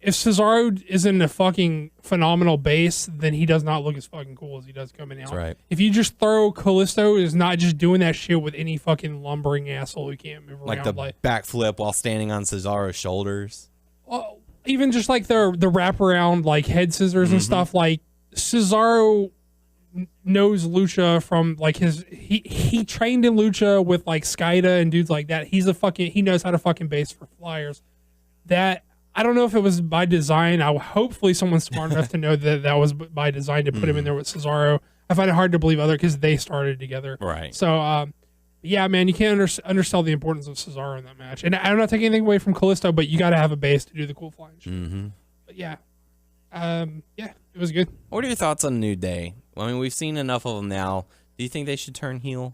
Cesaro isn't a fucking phenomenal base, then he does not look as fucking cool as he does coming out. That's right. If you just throw Kalisto is not just doing that shit with any fucking lumbering asshole who can't move Like around. the backflip while standing on Cesaro's shoulders. Even just like the wraparound like head scissors and stuff. Like Cesaro knows lucha from like he trained in lucha with like Skida and dudes like that. He knows how to fucking base for flyers. That I don't know if it was by design. Hopefully someone's smart enough to know that was by design to put him in there with Cesaro. I find it hard to believe because they started together. Right. So, yeah, man, you can't undersell the importance of Cesaro in that match. And I'm not taking anything away from Kalisto, but you got to have a base to do the cool flying shit. But yeah, it was good. What are your thoughts on New Day? I mean, we've seen enough of them now. Do you think they should turn heel?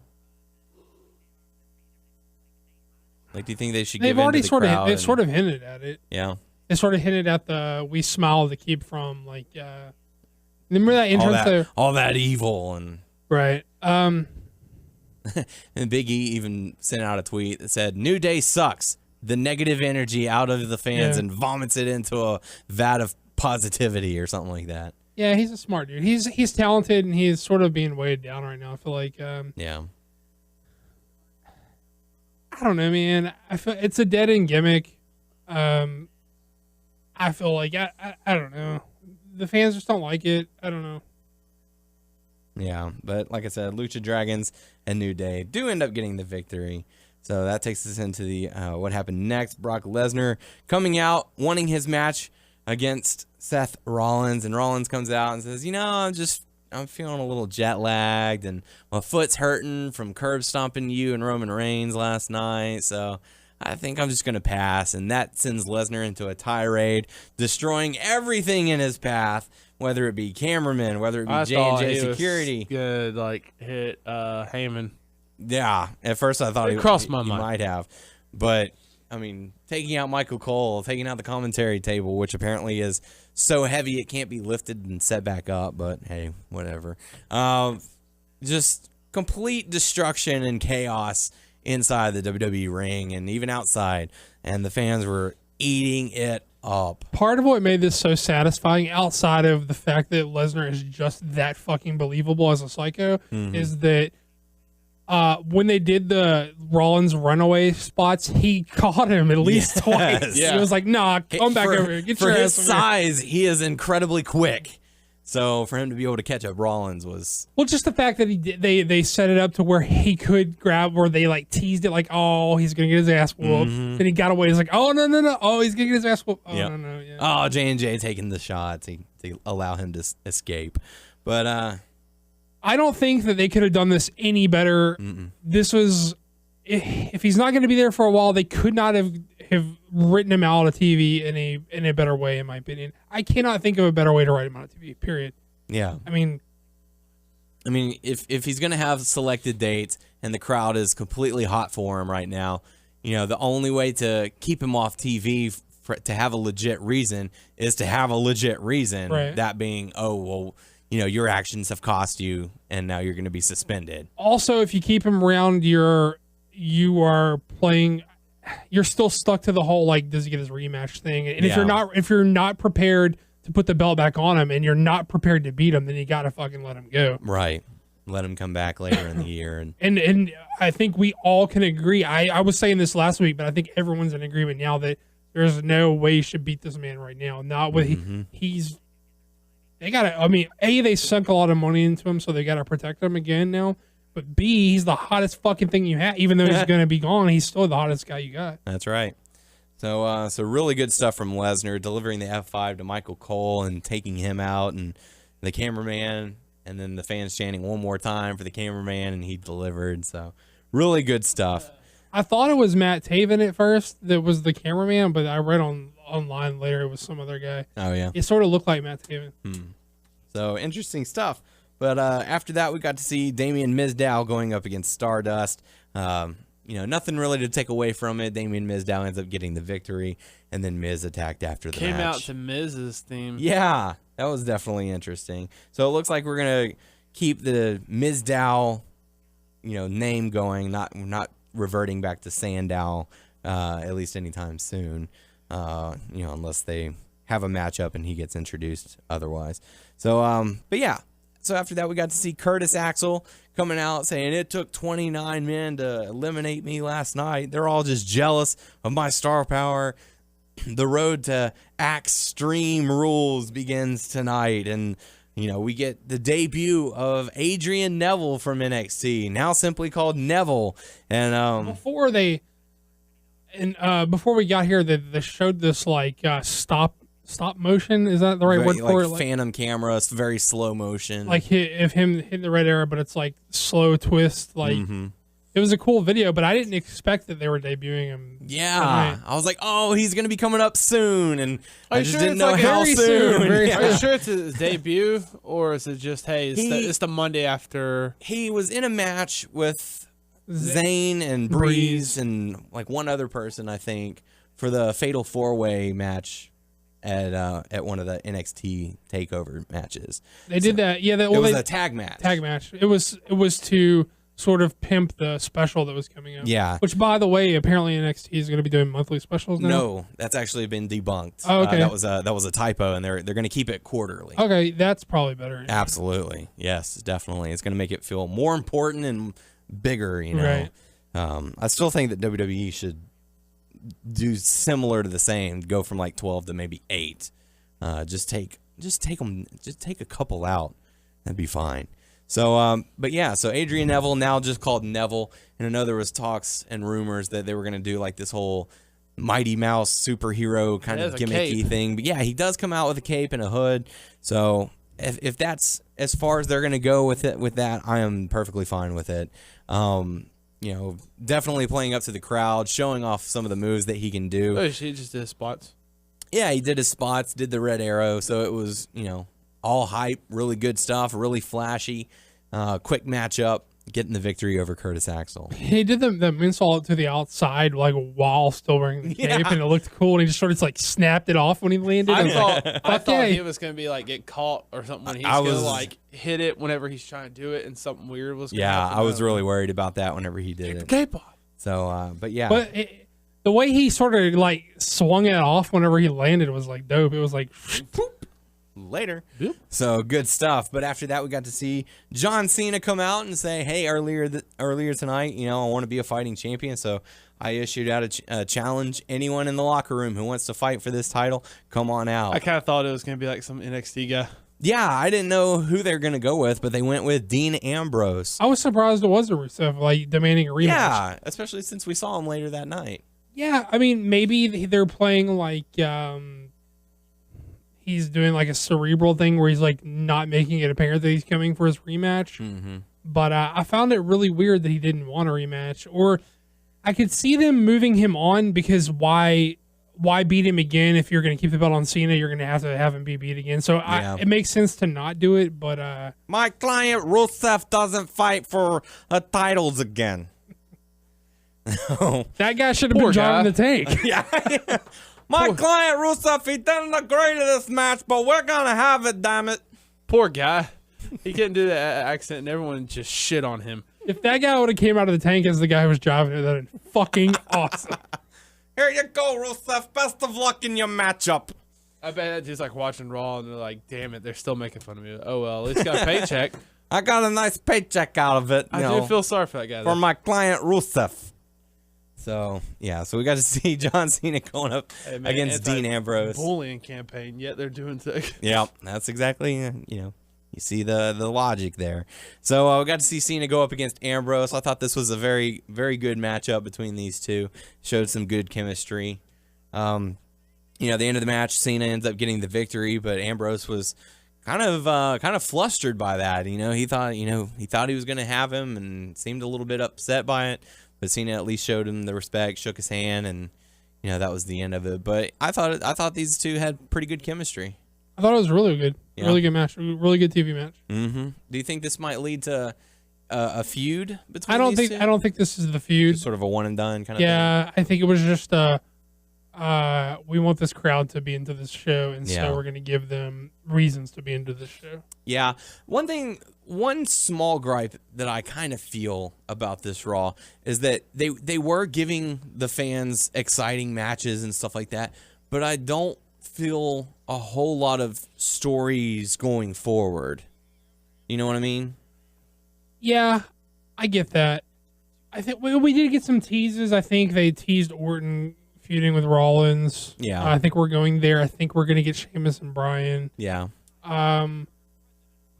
Like, do you think they should give in to the crowd? They've sort of hinted at it. Yeah. They sort of hinted at the "we smile to keep from," like, remember that entrance? All that evil and right. And Big E even sent out a tweet that said, "New Day sucks. The negative energy out of the fans and vomits it into a vat of positivity," or something like that. Yeah, he's a smart dude. He's talented, and he's sort of being weighed down right now. I feel like. Yeah. I don't know, man. I feel it's a dead end gimmick. I feel like I don't know. The fans just don't like it. I don't know. Yeah, but like I said, Lucha Dragons and New Day do end up getting the victory. So that takes us into the what happened next. Brock Lesnar coming out, wanting his match against Seth Rollins, and Rollins comes out and says, I'm feeling a little jet lagged, and my foot's hurting from curb stomping you and Roman Reigns last night, so I think I'm just going to pass. And that sends Lesnar into a tirade, destroying everything in his path, whether it be cameramen, whether it be J&J security. Good, hit Heyman. Yeah, at first I thought he crossed my mind. Might have, but I mean, taking out Michael Cole, taking out the commentary table, which apparently is so heavy it can't be lifted and set back up, but hey, whatever. Just complete destruction and chaos inside the WWE ring and even outside, and the fans were eating it up. Part of what made this so satisfying, outside of the fact that Lesnar is just that fucking believable as a psycho, is that when they did the Rollins runaway spots, he caught him at least twice. Yeah. He was like, "Nah, come back over here. Get your ass over here." For his size, he is incredibly quick. So for him to be able to catch up Rollins was... Well, just the fact that they set it up to where he could grab, where they teased it oh, he's going to get his ass whooped. Then he got away. He's like, oh, no. Oh, he's going to get his ass whooped. Oh, no. Yeah. Oh, J&J taking the shot to allow him to escape. But... I don't think that they could have done this any better. This was, if he's not going to be there for a while, they could not have written him out of TV in a better way, in my opinion. I cannot think of a better way to write him out of TV. Period. Yeah. I mean, if he's going to have selected dates and the crowd is completely hot for him right now, the only way to keep him off TV to have a legit reason is to have a legit reason. Right. That being, your actions have cost you, and now you're going to be suspended. Also, if you keep him around, you are playing. You're still stuck to the whole does he get his rematch thing? And if you're not prepared to put the belt back on him, and you're not prepared to beat him, then you got to fucking let him go. Right. Let him come back later in the year. And I think we all can agree. I was saying this last week, but I think everyone's in agreement now that there's no way you should beat this man right now. Not with he's. They gotta. They sunk a lot of money into him, so they gotta protect him again now. But B, he's the hottest fucking thing you have. Even though he's gonna be gone, he's still the hottest guy you got. That's right. So really good stuff from Lesnar, delivering the F5 to Michael Cole and taking him out, and the cameraman, and then the fans chanting one more time for the cameraman, and he delivered. So really good stuff. I thought it was Matt Taven at first that was the cameraman, but I read online later it was some other guy. Oh yeah, it sort of looked like Matt Taven. So interesting stuff. But after that, we got to see Damien Mizdow going up against Stardust. Nothing really to take away from it. Damien Mizdow ends up getting the victory, and then Miz attacked after the match. Came out to Miz's theme. Yeah, that was definitely interesting. So it looks like we're gonna keep the Mizdow, name going, not reverting back to Sandow, at least anytime soon. Unless they have a matchup and he gets introduced otherwise. So, but yeah. So after that, we got to see Curtis Axel coming out saying, "It took 29 men to eliminate me last night. They're all just jealous of my star power. The road to Extreme Rules begins tonight." And, we get the debut of Adrian Neville from NXT, now simply called Neville. And before we got here, they showed this stop motion. Is that the right word for it? Phantom camera, very slow motion. If him hitting the red arrow, but it's slow twist. It it was a cool video, but I didn't expect that they were debuting him. Yeah, tonight. I was like, oh, he's gonna be coming up soon, and I just didn't it's know like how very soon. soon, very Yeah. Are you sure it's his debut, or is it just it's the Monday after? He was in a match with Zayn and Breeze and like one other person, I think, for the Fatal 4-Way match at one of the NXT Takeover matches. They did that. Yeah, It was a tag match. Tag match. It was to sort of pimp the special that was coming up. Yeah. Which, by the way, apparently NXT is going to be doing monthly specials now. No, that's actually been debunked. Oh, okay. That was a typo, and they're going to keep it quarterly. Okay, that's probably better. Absolutely, yes, definitely. It's going to make it feel more important and bigger. You know, Right. I still think that WWE should do similar to the same. Go from like 12 to maybe 8. Just take a couple out. That'd be fine. So, but yeah, so Adrian Neville, now just called Neville, and I know there was talks and rumors that they were going to do like this whole Mighty Mouse superhero kind of gimmicky thing. But yeah, he does come out with a cape and a hood. So if that's as far as they're going to go with that, I am perfectly fine with it. You know, definitely playing up to the crowd, showing off some of the moves that he can do. Oh, she just did spots. Yeah, he did his spots, did the red arrow, so it was, you know, all hype, really good stuff, really flashy, quick matchup, getting the victory over Curtis Axel. He did the moonsault to the outside like while still wearing the cape, and it looked cool. And he just sort of like snapped it off when he landed. I thought Okay. he was gonna be like get caught or something when he's gonna like hit it whenever he's trying to do it, and something weird was gonna happen. I was really worried about that whenever he did it. cape off. So, but yeah. But the way he sort of like swung it off whenever he landed was like dope. It was like, Later. Yep. So good stuff. But after that, we got to see John Cena come out and say, hey, earlier tonight, you know, I want to be a fighting champion. So I issued out a challenge. Anyone in the locker room who wants to fight for this title, come on out. I kind of thought it was gonna be like some NXT guy. Yeah, I didn't know who they're going to go with, but they went with Dean Ambrose. I was surprised it was a Rusev like demanding a rematch. Yeah, especially since we saw him later that night. Yeah, I mean, maybe they're playing like he's doing like a cerebral thing where he's like not making it apparent that he's coming for his rematch. Mm-hmm. But I found it really weird that he didn't want a rematch. Or I could see them moving him on because why beat him again if you're going to keep the belt on Cena? You're going to have him be beat again. So it makes sense to not do it. But my client Rusev doesn't fight for titles again. that guy should have been driving the tank. Yeah. My client Rusev, he didn't agree to this match, but we're gonna have it. Damn it! Poor guy. He couldn't do that accent, and everyone just shit on him. If that guy would have came out of the tank as the guy who was driving it, that'd been fucking awesome. Here you go, Rusev. Best of luck in your matchup. I bet that dude's like watching Raw, and they're like, "Damn it, they're still making fun of me." Oh well, at least got a paycheck. I got a nice paycheck out of it. I do feel sorry for that guy. For my client Rusev. So yeah, so we got to see John Cena going up against Dean Ambrose. Bullying campaign, yet they're doing so. Yeah, that's exactly, you know, you see the logic there. So we got to see Cena go up against Ambrose. I thought this was a very, very good matchup between these two. Showed some good chemistry. You know, at the end of the match, Cena ends up getting the victory, but Ambrose was kind of flustered by that. You know, he thought he was going to have him and seemed a little bit upset by it. But Cena at least showed him the respect, shook his hand, and you know that was the end of it. But I thought these two had pretty good chemistry. I thought it was really good, Yeah. really good match, really good TV match. Mm-hmm. Do you think this might lead to a feud between these two? I don't think this is the feud. Just sort of a one and done kind of Yeah, I think it was just we want this crowd to be into this show, and so we're going to give them reasons to be into this show. Yeah. One small gripe that I kind of feel about this Raw is that they were giving the fans exciting matches and stuff like that, but I don't feel a whole lot of stories going forward. You know what I mean? Yeah, I get that. I think we did get some teases. I think they teased Orton feuding with Rollins. Yeah. I think we're going there. I think we're going to get Sheamus and Bryan. Yeah.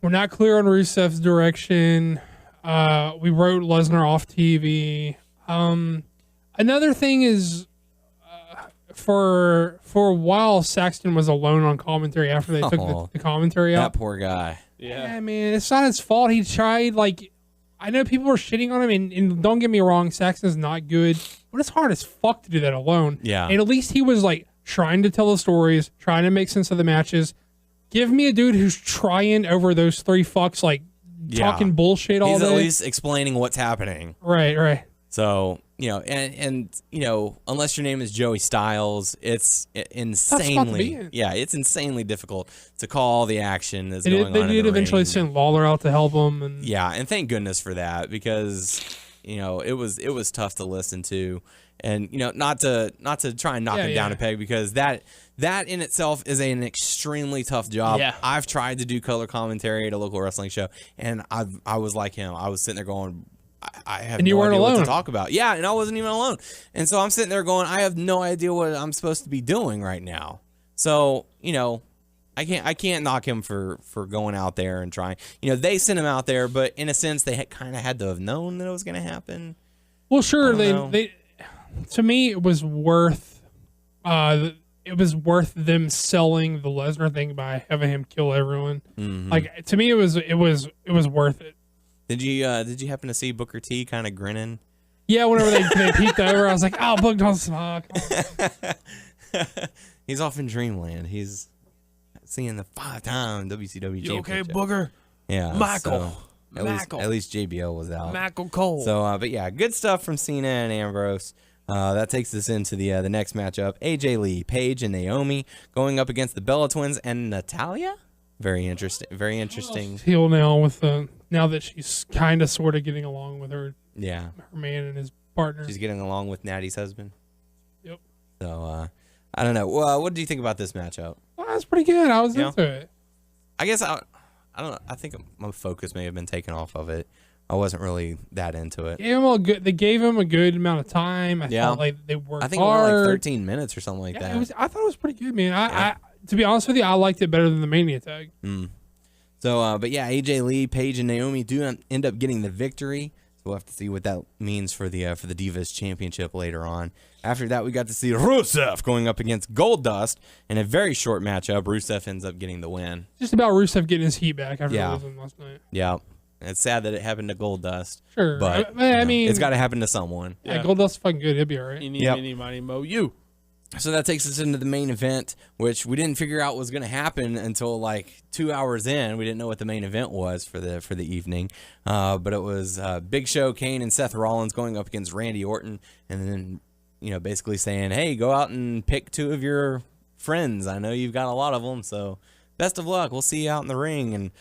We're not clear on Rusev's direction. We wrote Lesnar off TV. Another thing is, for a while, Saxton was alone on commentary after they took the commentary out. That poor guy. Yeah, man, it's not his fault. He tried, like, I know people are shitting on him, and don't get me wrong, Saxon's not good, but it's hard as fuck to do that alone. Yeah. And at least he was like trying to tell the stories, trying to make sense of the matches. Give me a dude who's trying over those 3 fucks, like talking bullshit all day. He's at least explaining what's happening. Right. So, and unless your name is Joey Styles, it's insanely, it's insanely difficult to call the action that's going on. They did eventually send Lawler out to help him, and thank goodness for that, because it was tough to listen to, and not to try and knock him down a peg, because that in itself is an extremely tough job. Yeah. I've tried to do color commentary at a local wrestling show, and I was like him. I was sitting there going, I have no idea what to talk about. Yeah, and I wasn't even alone. And so I'm sitting there going, I have no idea what I'm supposed to be doing right now. So, I can't knock him for going out there and trying. They sent him out there, but in a sense, they kind of had to have known that it was going to happen. Well, sure, they to me it was worth them selling the Lesnar thing by having him kill everyone. Mm-hmm. Like, to me, it was worth it. Did you happen to see Booker T kind of grinning? Yeah, whenever they peeked over, I was like, "Oh, Book, don't smile." He's off in dreamland. He's seeing the 5-time WCW You okay, championship. Booger? Yeah, Michael. At least JBL was out. Michael Cole. So, but yeah, good stuff from Cena and Ambrose. That takes us into the next matchup: AJ Lee, Paige, and Naomi going up against the Bella Twins and Natalya. Very interesting. Very interesting. Heel now with now that she's kind of sort of getting along with her man and his partner. She's getting along with Natty's husband. Yep. So I don't know. Well, what do you think about this matchup? Well, that's pretty good. I was into it. I guess I don't know. I think my focus may have been taken off of it. I wasn't really that into it. They gave him a good amount of time. I thought like they worked hard. I think it was like 13 minutes or something like that. I thought it was pretty good, man. I to be honest with you, I liked it better than the Mania tag. So, but yeah, AJ Lee, Paige, and Naomi do end up getting the victory. So we'll have to see what that means for the Divas Championship later on. After that, we got to see Rusev going up against Goldust in a very short matchup. Rusev ends up getting the win. Just about Rusev getting his heat back after losing last night. Yeah. It's sad that it happened to Goldust. Sure. But I mean, it's got to happen to someone. Yeah, Goldust's fucking good. He'll be all right. Eeny, miny, mo, you. So that takes us into the main event, which we didn't figure out was going to happen until like 2 hours in. We didn't know what the main event was for the evening, but it was Big Show, Kane, and Seth Rollins going up against Randy Orton, and then basically saying, "Hey, go out and pick 2 of your friends. I know you've got a lot of them, so best of luck. We'll see you out in the ring." And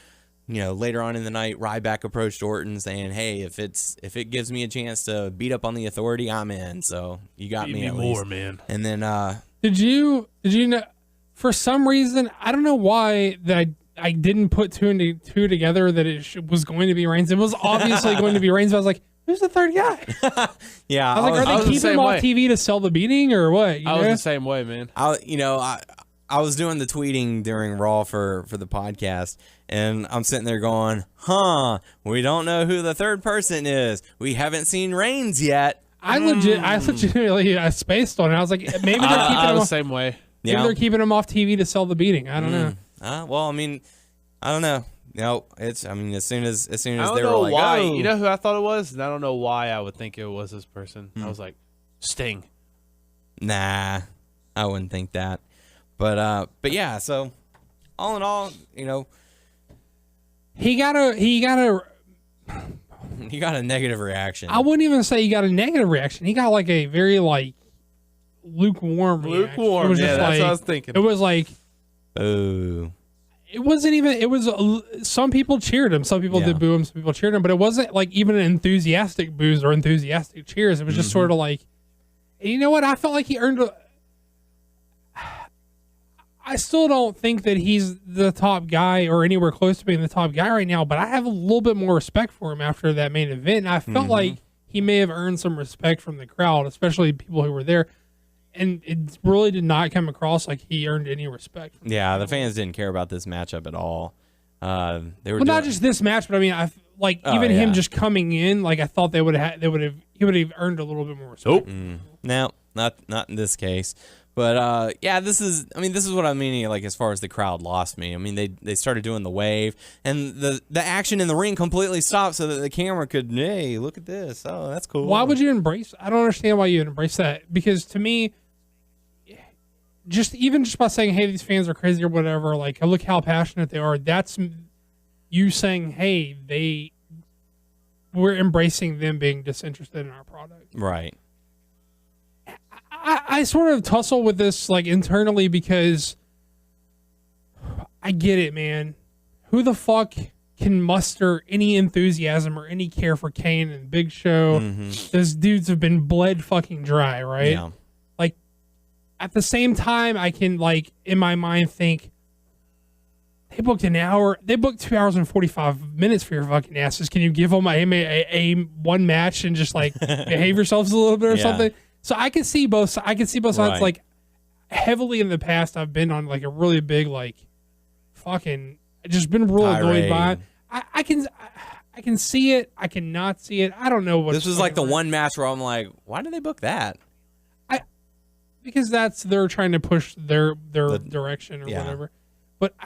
later on in the night, Ryback approached Orton saying, "Hey, if it gives me a chance to beat up on the Authority, I'm in. So you got me at least." Man. And then did you know? For some reason, I don't know why that I didn't put 2 and 2 together that it was going to be Reigns. It was obviously going to be Reigns. But I was like, who's the third guy? Yeah, I was like, are they keeping him off TV to sell the beating or what? I was the same way, man. I was doing the tweeting during Raw for the podcast, and I'm sitting there going, we don't know who the third person is. We haven't seen Reigns yet. I legitimately spaced on it. I was like, maybe they're keeping him the off, same way. Maybe they're keeping him off TV to sell the beating. I don't know. Well, I mean, I don't know. No, as soon as they I don't were know like, why. "Oh." You know who I thought it was? And I don't know why I would think it was this person. I was like, Sting. Nah, I wouldn't think that. But yeah, so all in all, he got a he got a negative reaction. I wouldn't even say he got a negative reaction. He got like a very lukewarm reaction. Lukewarm, that's what I was thinking. It was like, ooh. It wasn't even. It was some people cheered him. Some people did boo him. Some people cheered him. But it wasn't like even an enthusiastic boos or enthusiastic cheers. It was just sort of like, and you know what? I felt like he earned. I still don't think that he's the top guy or anywhere close to being the top guy right now. But I have a little bit more respect for him after that main event. And I felt like he may have earned some respect from the crowd, especially people who were there. And it really did not come across like he earned any respect. Yeah, the fans didn't care about this matchup at all. They were not just this match, but I mean, even him just coming in. Like I thought he would have earned a little bit more respect. No, not in this case. But yeah, this is what I'm meaning. Like as far as the crowd lost me. I mean, they started doing the wave, and the action in the ring completely stopped so that the camera could, hey, look at this. Oh, that's cool. Why would you embrace? I don't understand why you would embrace that. Because to me, just by saying, hey, these fans are crazy or whatever. Like, look how passionate they are. That's you saying, hey, we're embracing them being disinterested in our product. Right. I sort of tussle with this like internally because I get it, man. Who the fuck can muster any enthusiasm or any care for Kane and Big Show? Those dudes have been bled fucking dry, right? Yeah. Like at the same time, I can like in my mind think they booked an hour. They booked 2 hours and 45 minutes for your fucking asses. Can you give them a one match and just like behave yourselves a little bit or something? So I can see both sides. Right. Like heavily in the past, I've been on like a really big like fucking. Just been real annoyed by it. I can see it. I cannot see it. I don't know what. This was like the one match where I'm like, why did they book that? Because they're trying to push their direction or whatever. But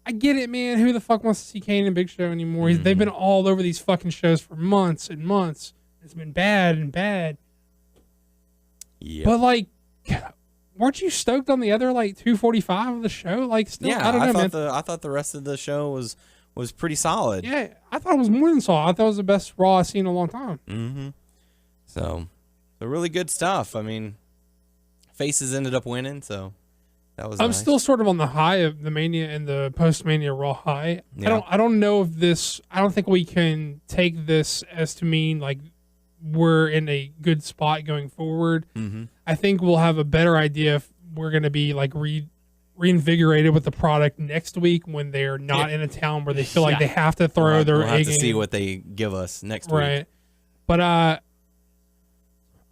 I get it, man. Who the fuck wants to see Kane and Big Show anymore? They've been all over these fucking shows for months and months. It's been bad and bad. Yeah. But like, weren't you stoked on the other like 245 of the show? Like, still, Yeah, I don't know, man. I thought the rest of the show was pretty solid. Yeah, I thought it was more than solid. I thought it was the best Raw I've seen in a long time. Mm-hmm. So really good stuff. I mean, faces ended up winning, so that was. I'm nice. still sort of on the high of the Mania and the post-Mania Raw high. Yeah. I don't know if this. I don't think we can take this as to mean like we're in a good spot going forward. Mm-hmm. I think we'll have a better idea if we're going to be like reinvigorated with the product next week when they're not in a town where they feel like they have to throw their we'll have A to game. see what they give us next week. Right. But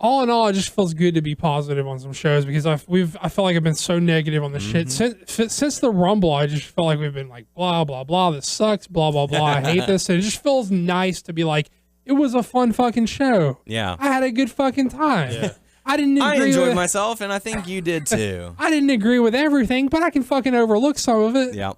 all in all, it just feels good to be positive on some shows because I feel like I've been so negative on the shit since the Rumble. I just felt like we've been like blah blah blah. This sucks. Blah blah blah. I hate this. And it just feels nice to be like, it was a fun fucking show. Yeah. I had a good fucking time. Yeah. I enjoyed myself, and I think you did too. I didn't agree with everything, but I can fucking overlook some of it. Yeah.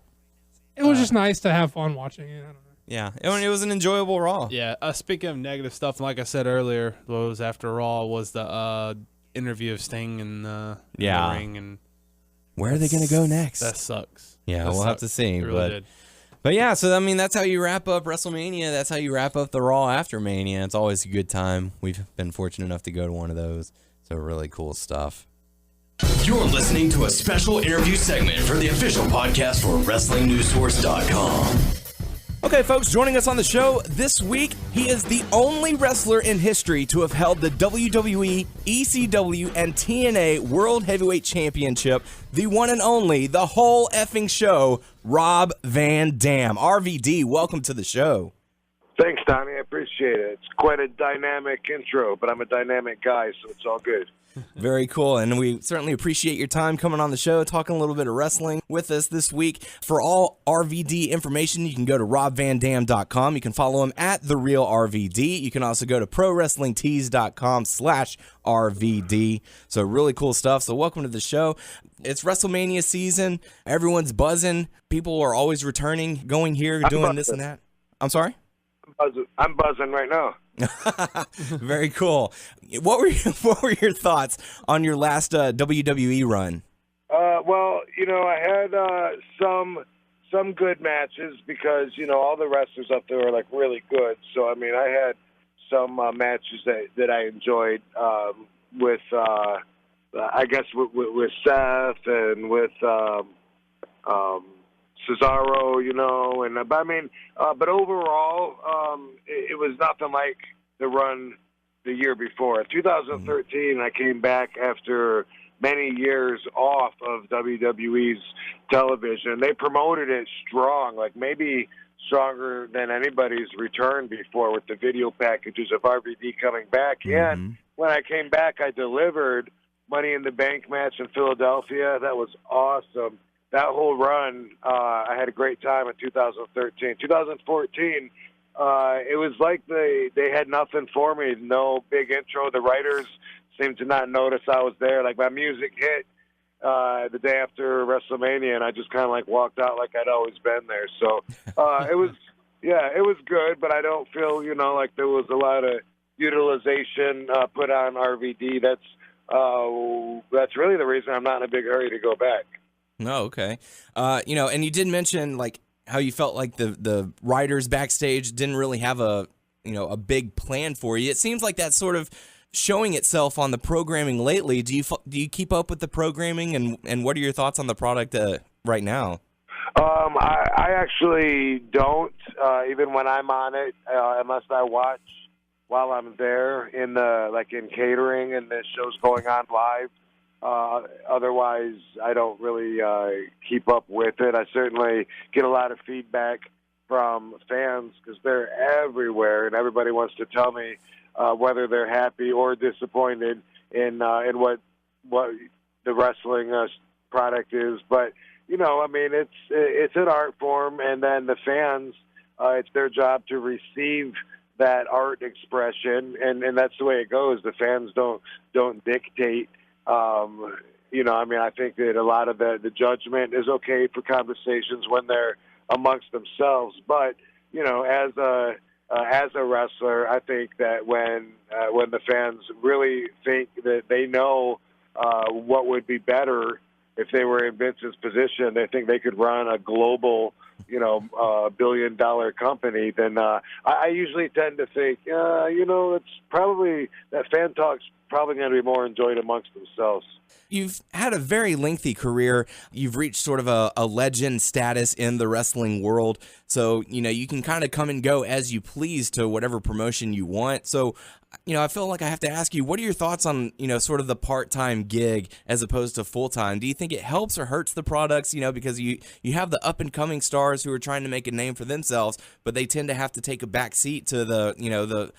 It was just nice to have fun watching it. I don't know. Yeah. It was an enjoyable Raw. Yeah. Speaking of negative stuff, like I said earlier, what was after Raw was the interview of Sting in the ring, and where are they going to go next? that sucks. Yeah, we'll have to see. It really did. But yeah, so I mean, that's how you wrap up WrestleMania. That's how you wrap up the Raw after Mania. It's always a good time. We've been fortunate enough to go to one of those. So really cool stuff. You're listening to a special interview segment for the official podcast for WrestlingNewsSource.com. Okay, folks, joining us on the show this week, he is the only wrestler in history to have held the WWE, ECW, and TNA World Heavyweight Championship, the one and only, the whole effing show, Rob Van Dam. RVD, welcome to the show. Thanks, Tommy. I appreciate it. It's quite a dynamic intro, but I'm a dynamic guy, so it's all good. Very cool, and we certainly appreciate your time coming on the show, talking a little bit of wrestling with us this week. For all RVD information, you can go to robvandam.com. You can follow him at TheRealRVD. You can also go to ProWrestlingTees.com/RVD. So really cool stuff. So welcome to the show. It's WrestleMania season. Everyone's buzzing. People are always returning, going here, doing this and that. I'm sorry? I'm buzzing right now. Very cool. What were your thoughts on your last WWE run? Well, I had some good matches because all the wrestlers up there are like really good. So I mean, I had some matches that I enjoyed with I guess with Seth and with Cesaro, but overall, it was nothing like the run the year before. In 2013, I came back after many years off of WWE's television. They promoted it strong, like maybe stronger than anybody's return before with the video packages of RVD coming back. And when I came back, I delivered Money in the Bank match in Philadelphia. That was awesome. That whole run, I had a great time in 2013. 2014, it was like they had nothing for me. No big intro. The writers seemed to not notice I was there. Like my music hit, the day after WrestleMania, and I just kind of like walked out like I'd always been there. So it was good, but I don't feel like there was a lot of utilization put on RVD. That's really the reason I'm not in a big hurry to go back. No, okay. And you did mention like how you felt like the writers backstage didn't really have a big plan for you. It seems like that's sort of showing itself on the programming lately. Do you keep up with the programming, and what are your thoughts on the product right now? I actually don't, even when I'm on it, unless I watch while I'm there in catering and the show's going on live. Otherwise, I don't really keep up with it. I certainly get a lot of feedback from fans because they're everywhere, and everybody wants to tell me whether they're happy or disappointed in what the wrestling product is. But it's an art form, and then the fans, it's their job to receive that art expression, and that's the way it goes. The fans don't dictate. I think that a lot of the judgment is okay for conversations when they're amongst themselves. But as a wrestler, I think that when the fans really think that they know what would be better if they were in Vince's position, they think they could run a global, billion-dollar company, then I usually tend to think, it's probably that fan talk's probably going to be more enjoyed amongst themselves. You've had a very lengthy career. You've reached sort of a legend status in the wrestling world. So, you can kind of come and go as you please to whatever promotion you want. So, I feel like I have to ask you, what are your thoughts on, sort of the part-time gig as opposed to full-time? Do you think it helps or hurts the products, because you have the up-and-coming stars who are trying to make a name for themselves, but they tend to have to take a back seat to the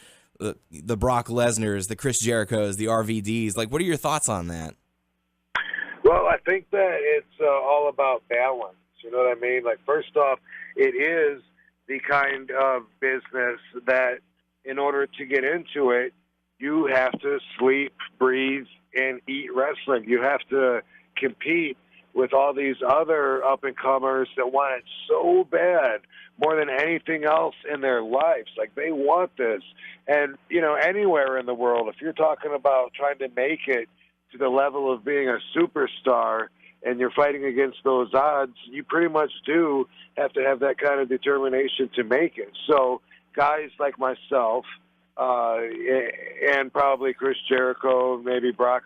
Brock Lesnar's, the Chris Jericho's, the RVDs. Like, what are your thoughts on that? Well, I think that it's all about balance. You know what I mean? Like, first off, it is the kind of business that in order to get into it, you have to sleep, breathe, and eat wrestling. You have to compete with all these other up-and-comers that want it so bad, more than anything else in their lives. Like, they want this. And, anywhere in the world, if you're talking about trying to make it to the level of being a superstar and you're fighting against those odds, you pretty much do have to have that kind of determination to make it. So guys like myself, and probably Chris Jericho, maybe Brock,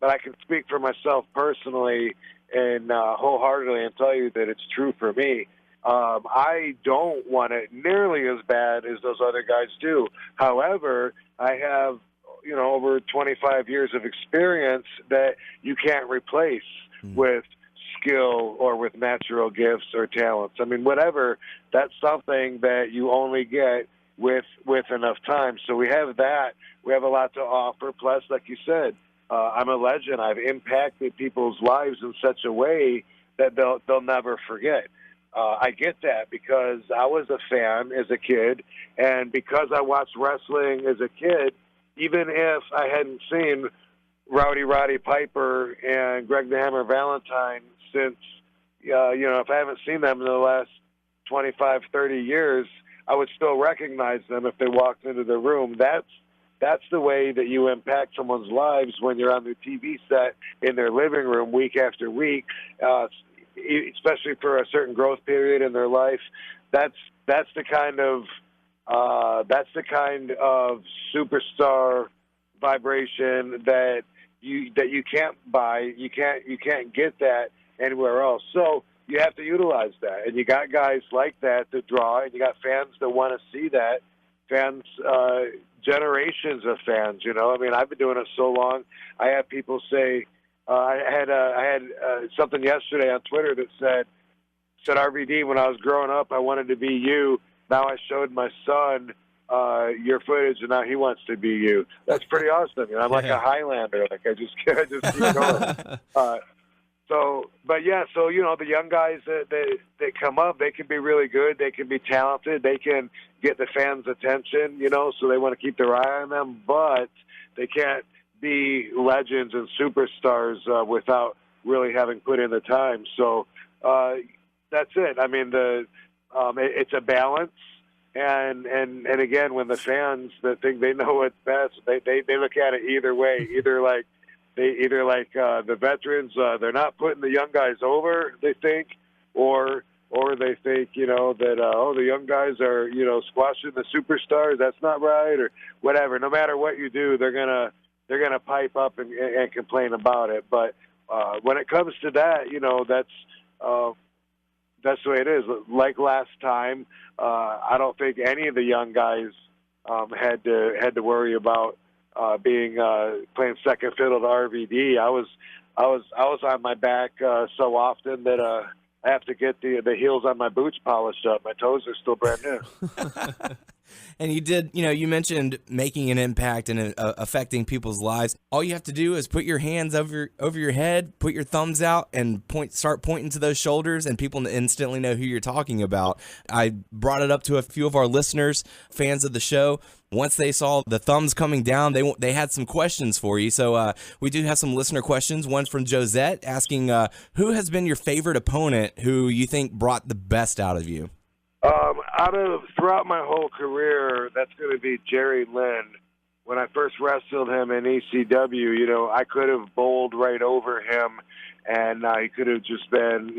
but I can speak for myself personally and wholeheartedly and tell you that it's true for me. I don't want it nearly as bad as those other guys do. However, I have, over 25 years of experience that you can't replace with skill or with natural gifts or talents. I mean, whatever, that's something that you only get with enough time. So we have that. We have a lot to offer. Plus, like you said, I'm a legend. I've impacted people's lives in such a way that they'll never forget. I get that because I was a fan as a kid, and because I watched wrestling as a kid, even if I hadn't seen Rowdy Roddy Piper and Greg the Hammer Valentine since, if I haven't seen them in the last 25, 30 years, I would still recognize them if they walked into the room. That's the way that you impact someone's lives when you're on the TV set in their living room week after week, especially for a certain growth period in their life. That's the kind of superstar vibration that you can't buy. You can't get that anywhere else. So you have to utilize that, and you got guys like that to draw, and you got fans that want to see that. Fans, generations of fans. I've been doing it so long. I have people say, I had something yesterday on Twitter that said RVD, when I was growing up, I wanted to be you. Now I showed my son your footage, and now he wants to be you. That's pretty awesome. I'm like a Highlander. Like I just keep going. So the young guys that come up, they can be really good. They can be talented. They can get the fans' attention, so they want to keep their eye on them. But they can't be legends and superstars without really having put in the time. So that's it. I mean, it's a balance. And again, when the fans that think they know what's best, they look at it either way. Either like the veterans, they're not putting the young guys over, they think, or they think, that the young guys are, squashing the superstars. That's not right, or whatever. No matter what you do, they're gonna pipe up and complain about it. But when it comes to that, that's the way it is. Like last time, I don't think any of the young guys had to worry about playing second fiddle to RVD. I was on my back so often that I have to get the heels on my boots polished up. My toes are still brand new. And you did, you mentioned making an impact and affecting people's lives. All you have to do is put your hands over your head, put your thumbs out, and start pointing to those shoulders, and people instantly know who you're talking about. I brought it up to a few of our listeners, fans of the show. Once they saw the thumbs coming down, they had some questions for you. So we do have some listener questions. One's from Josette asking, who has been your favorite opponent who you think brought the best out of you? Throughout my whole career, that's going to be Jerry Lynn. When I first wrestled him in ECW, I could have bowled right over him, and he could have just been,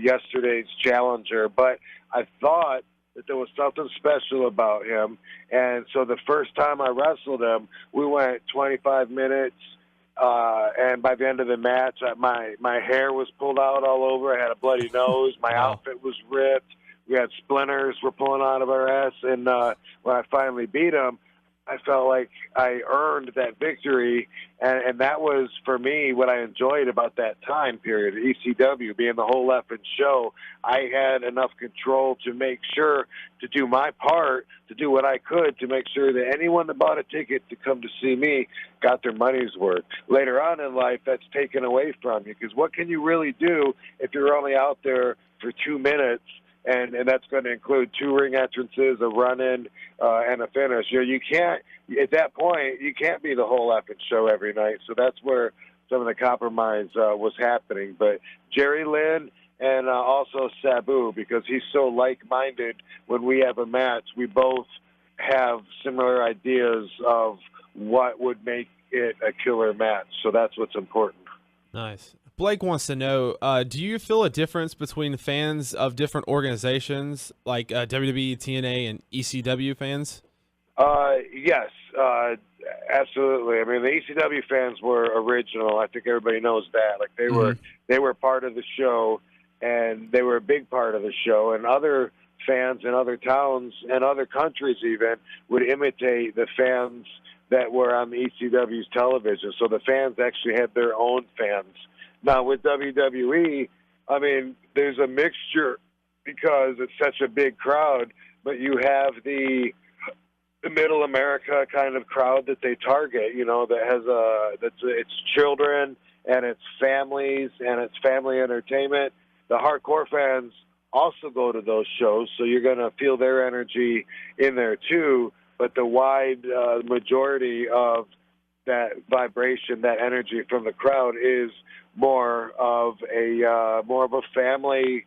yesterday's challenger. But I thought that there was something special about him, and so the first time I wrestled him, we went 25 minutes. And by the end of the match, my hair was pulled out all over. I had a bloody nose. My outfit was ripped. We had splinters were pulling out of our ass. And when I finally beat him, I felt like I earned that victory. And that was, for me, what I enjoyed about that time period, ECW, being the whole effing show. I had enough control to make sure to do my part, to do what I could to make sure that anyone that bought a ticket to come to see me got their money's worth. Later on in life, that's taken away from you, because what can you really do if you're only out there for 2 minutes? And that's going to include 2 ring entrances, a run-in, and a finish. You can't, at that point, you can't be the whole effing show every night. So that's where some of the compromise was happening. But Jerry Lynn and also Sabu, because he's so like-minded. When we have a match, we both have similar ideas of what would make it a killer match. So that's what's important. Nice. Blake wants to know, do you feel a difference between fans of different organizations like WWE, TNA, and ECW fans? Yes, absolutely. I mean, the ECW fans were original. I think everybody knows that. Like they were part of the show, and they were a big part of the show. And other fans in other towns and other countries even would imitate the fans that were on the ECW's television. So the fans actually had their own fans. Now, with WWE, I mean, there's a mixture because it's such a big crowd, but you have the middle America kind of crowd that they target, that has it's children and it's families and it's family entertainment. The hardcore fans also go to those shows, so you're going to feel their energy in there too, but the wide majority of that vibration, that energy from the crowd is more of a family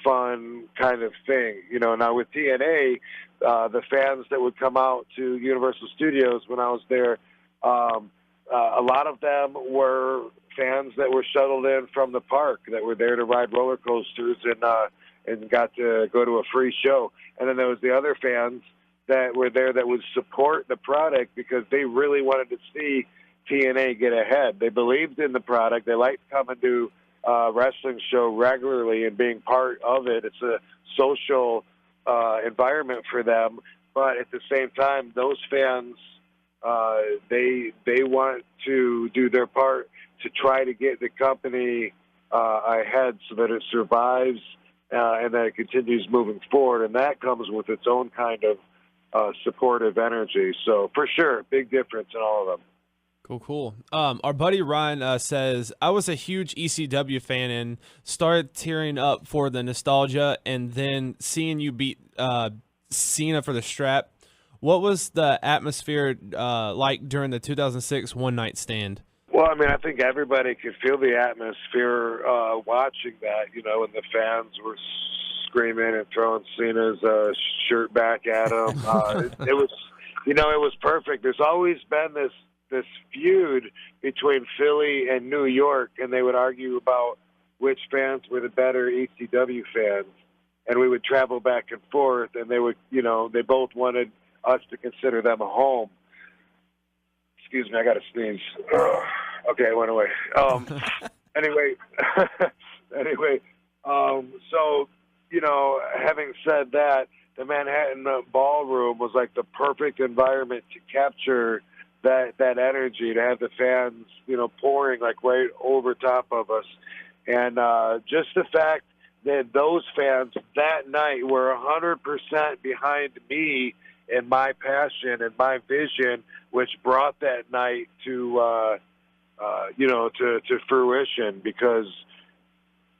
fun kind of thing. Now with TNA, the fans that would come out to Universal Studios when I was there, a lot of them were fans that were shuttled in from the park that were there to ride roller coasters and got to go to a free show. And then there was the other fans that were there that would support the product because they really wanted to see TNA get ahead. They believed in the product. They liked coming to a wrestling show regularly and being part of it. It's a social environment for them. But at the same time, those fans, they want to do their part to try to get the company ahead so that it survives and that it continues moving forward. And that comes with its own kind of supportive energy. So for sure, big difference in all of them. Cool. Our buddy Ryan says, I was a huge ECW fan and started tearing up for the nostalgia and then seeing you beat Cena for the strap. What was the atmosphere like during the 2006 One Night Stand? Well, I mean, I think everybody could feel the atmosphere watching that, and the fans were screaming and throwing Cena's shirt back at him. It was, it was perfect. There's always been this feud between Philly and New York, and they would argue about which fans were the better ECW fans, and we would travel back and forth, and they would, they both wanted us to consider them a home. Excuse me, I got to sneeze. Okay, it went away. Anyway, so, having said that, the Manhattan Ballroom was like the perfect environment to capture that energy, to have the fans, pouring like right over top of us. And just the fact that those fans that night were 100% behind me and my passion and my vision, which brought that night to fruition, because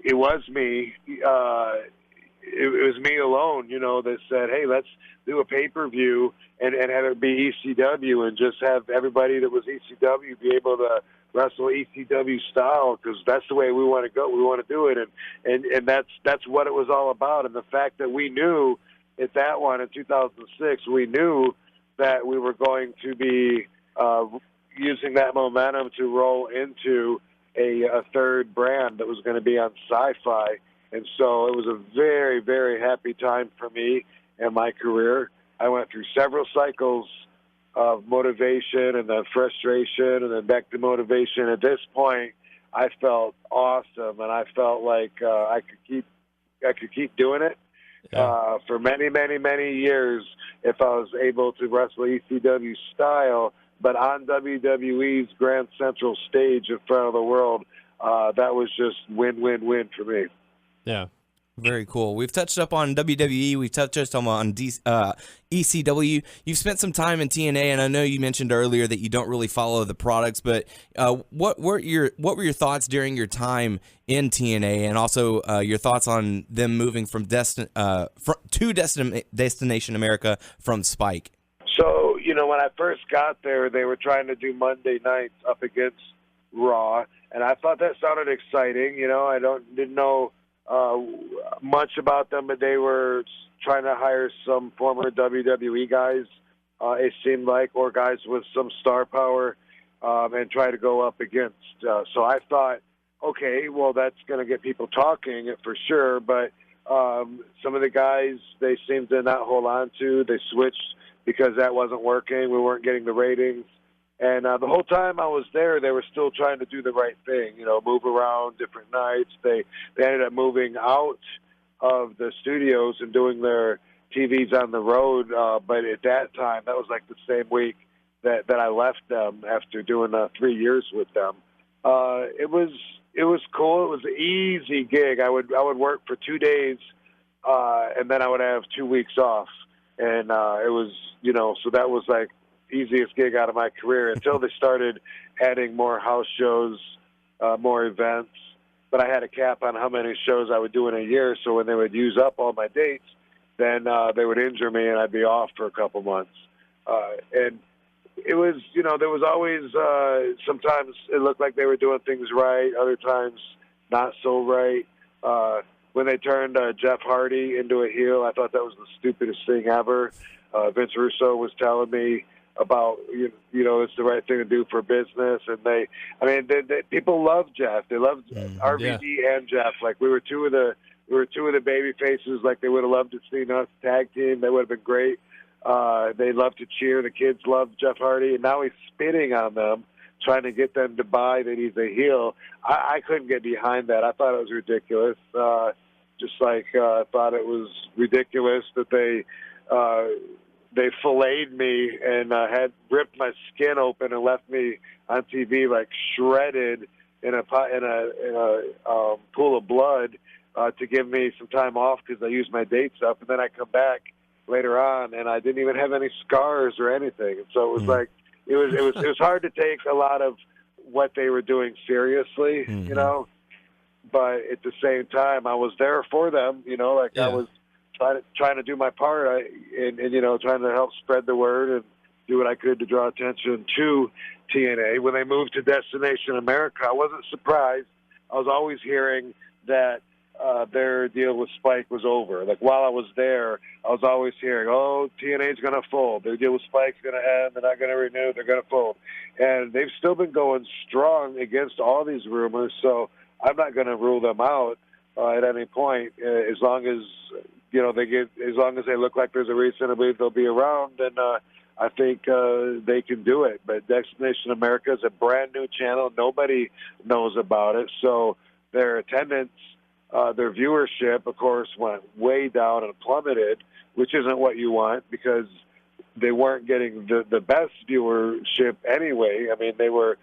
it was me. It was me alone, that said, hey, let's do a pay-per-view and have it be ECW, and just have everybody that was ECW be able to wrestle ECW style, because that's the way we want to go. We want to do it, and that's what it was all about. And the fact that we knew at that one in 2006, we knew that we were going to be using that momentum to roll into a third brand that was going to be on Sci-Fi. And so it was a very, very happy time for me and my career. I went through several cycles of motivation and then frustration and then back to motivation. At this point, I felt awesome, and I felt like I could keep doing it for many, many, many years if I was able to wrestle ECW style, but on WWE's Grand Central stage in front of the world. That was just win-win-win for me. Yeah. Very cool. We've touched up on WWE. We've touched up on ECW. You've spent some time in TNA, and I know you mentioned earlier that you don't really follow the products, but what were your thoughts during your time in TNA, and also your thoughts on them moving from to Destination America from Spike? So, when I first got there, they were trying to do Monday nights up against Raw, and I thought that sounded exciting. I didn't know much about them, but they were trying to hire some former WWE guys, it seemed like, or guys with some star power, and try to go up against. So I thought, okay, well, that's going to get people talking for sure, but some of the guys they seemed to not hold on to. They switched because that wasn't working. We weren't getting the ratings. And the whole time I was there, they were still trying to do the right thing, move around different nights. They ended up moving out of the studios and doing their TVs on the road. But at that time, that was like the same week that I left them after doing 3 years with them. It was cool. It was an easy gig. I would work for 2 days, and then I would have 2 weeks off. And it was, so that was like easiest gig out of my career until they started adding more house shows, more events. But I had a cap on how many shows I would do in a year, so when they would use up all my dates, then they would injure me and I'd be off for a couple months. And it was, there was always, sometimes it looked like they were doing things right, other times not so right. When they turned Jeff Hardy into a heel, I thought that was the stupidest thing ever. Vince Russo was telling me about, it's the right thing to do for business. And they people love Jeff. They loved RVD and Jeff. Like we were two of the baby faces. Like they would have loved to see us tag team. They would have been great. They loved to cheer. The kids loved Jeff Hardy, and now he's spitting on them, trying to get them to buy that he's a heel. I couldn't get behind that. I thought it was ridiculous. Just like I thought it was ridiculous that they filleted me and had ripped my skin open and left me on TV like shredded in a pool of blood to give me some time off because I used my dates up, and then I come back later on and I didn't even have any scars or anything. And so it was like it was hard to take a lot of what they were doing seriously, But at the same time, I was there for them, I was trying to do my part, and trying to help spread the word do what I could to draw attention to TNA. When they moved to Destination America, I wasn't surprised. I was always hearing that their deal with Spike was over. Like, while I was there, I was always hearing, oh, TNA's going to fold. Their deal with Spike's going to end. They're not going to renew. They're going to fold. And they've still been going strong against all these rumors, so I'm not going to rule them out at any point, as long as as long as they look like there's a reason to believe they'll be around. And I think they can do it. But Destination America is a brand new channel. Nobody knows about it, so their attendance, their viewership, of course, went way down and plummeted, which isn't what you want, because they weren't getting the best viewership anyway. I mean, they were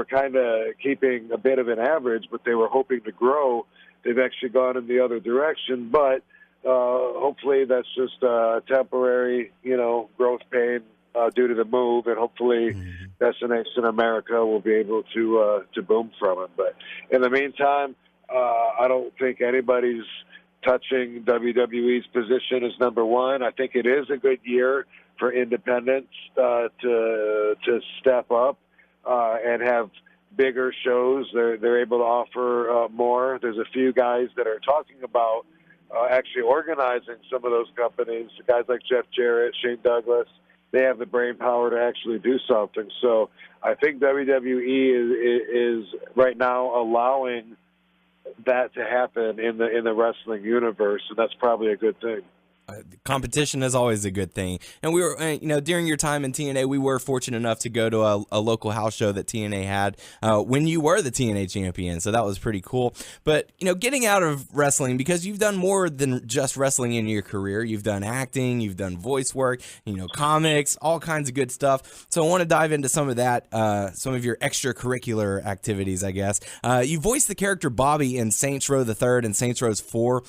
kind of keeping a bit of an average, but they were hoping to grow. They've actually gone in the other direction, but hopefully that's just a temporary, growth pain due to the move, and hopefully Destination America will be able to boom from it. But in the meantime, I don't think anybody's touching WWE's position as number one. I think it is a good year for independents to step up and have bigger shows. They're able to offer more. There's a few guys that are talking about actually organizing some of those companies. Guys like Jeff Jarrett, Shane Douglas, they have the brain power to actually do something. So I think WWE is right now allowing that to happen in the wrestling universe, and that's probably a good thing. Competition is always a good thing. And we were, during your time in TNA, we were fortunate enough to go to a local house show that TNA had when you were the TNA champion. So that was pretty cool. But, getting out of wrestling, because you've done more than just wrestling in your career. You've done acting, you've done voice work, comics, all kinds of good stuff. So I want to dive into some of that, some of your extracurricular activities, I guess. You voiced the character Bobby in Saints Row the Third and Saints Row 4.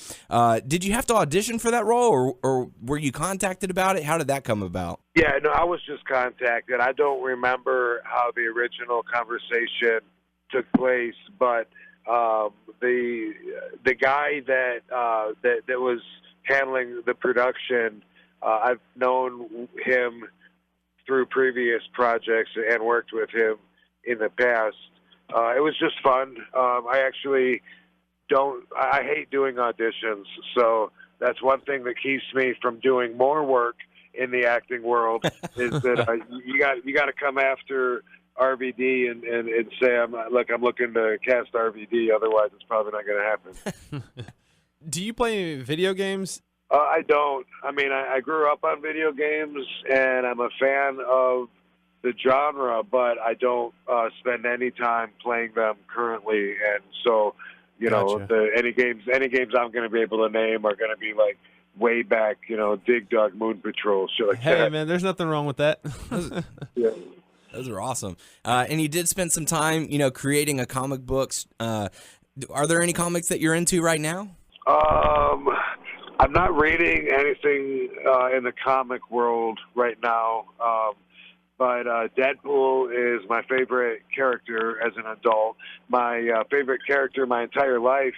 Did you have to audition for that role, or were you contacted about it? How did that come about? Yeah, no, I was just contacted. I don't remember how the original conversation took place, but the guy that was handling the production, I've known him through previous projects and worked with him in the past. It was just fun. I hate doing auditions, so that's one thing that keeps me from doing more work in the acting world is that you got to come after RVD and say, I'm looking to cast RVD. Otherwise, it's probably not going to happen. Do you play video games? I don't. I mean, I grew up on video games, and I'm a fan of the genre, but I don't spend any time playing them currently. And so, Gotcha. any games I'm going to be able to name are going to be like way back, Dig Dug, Moon Patrol, shit like that. Hey, man, there's nothing wrong with that. Yeah. Those are awesome. And you did spend some time, creating a comic books. Are there any comics that you're into right now? I'm not reading anything in the comic world right now. But Deadpool is my favorite character as an adult. My favorite character my entire life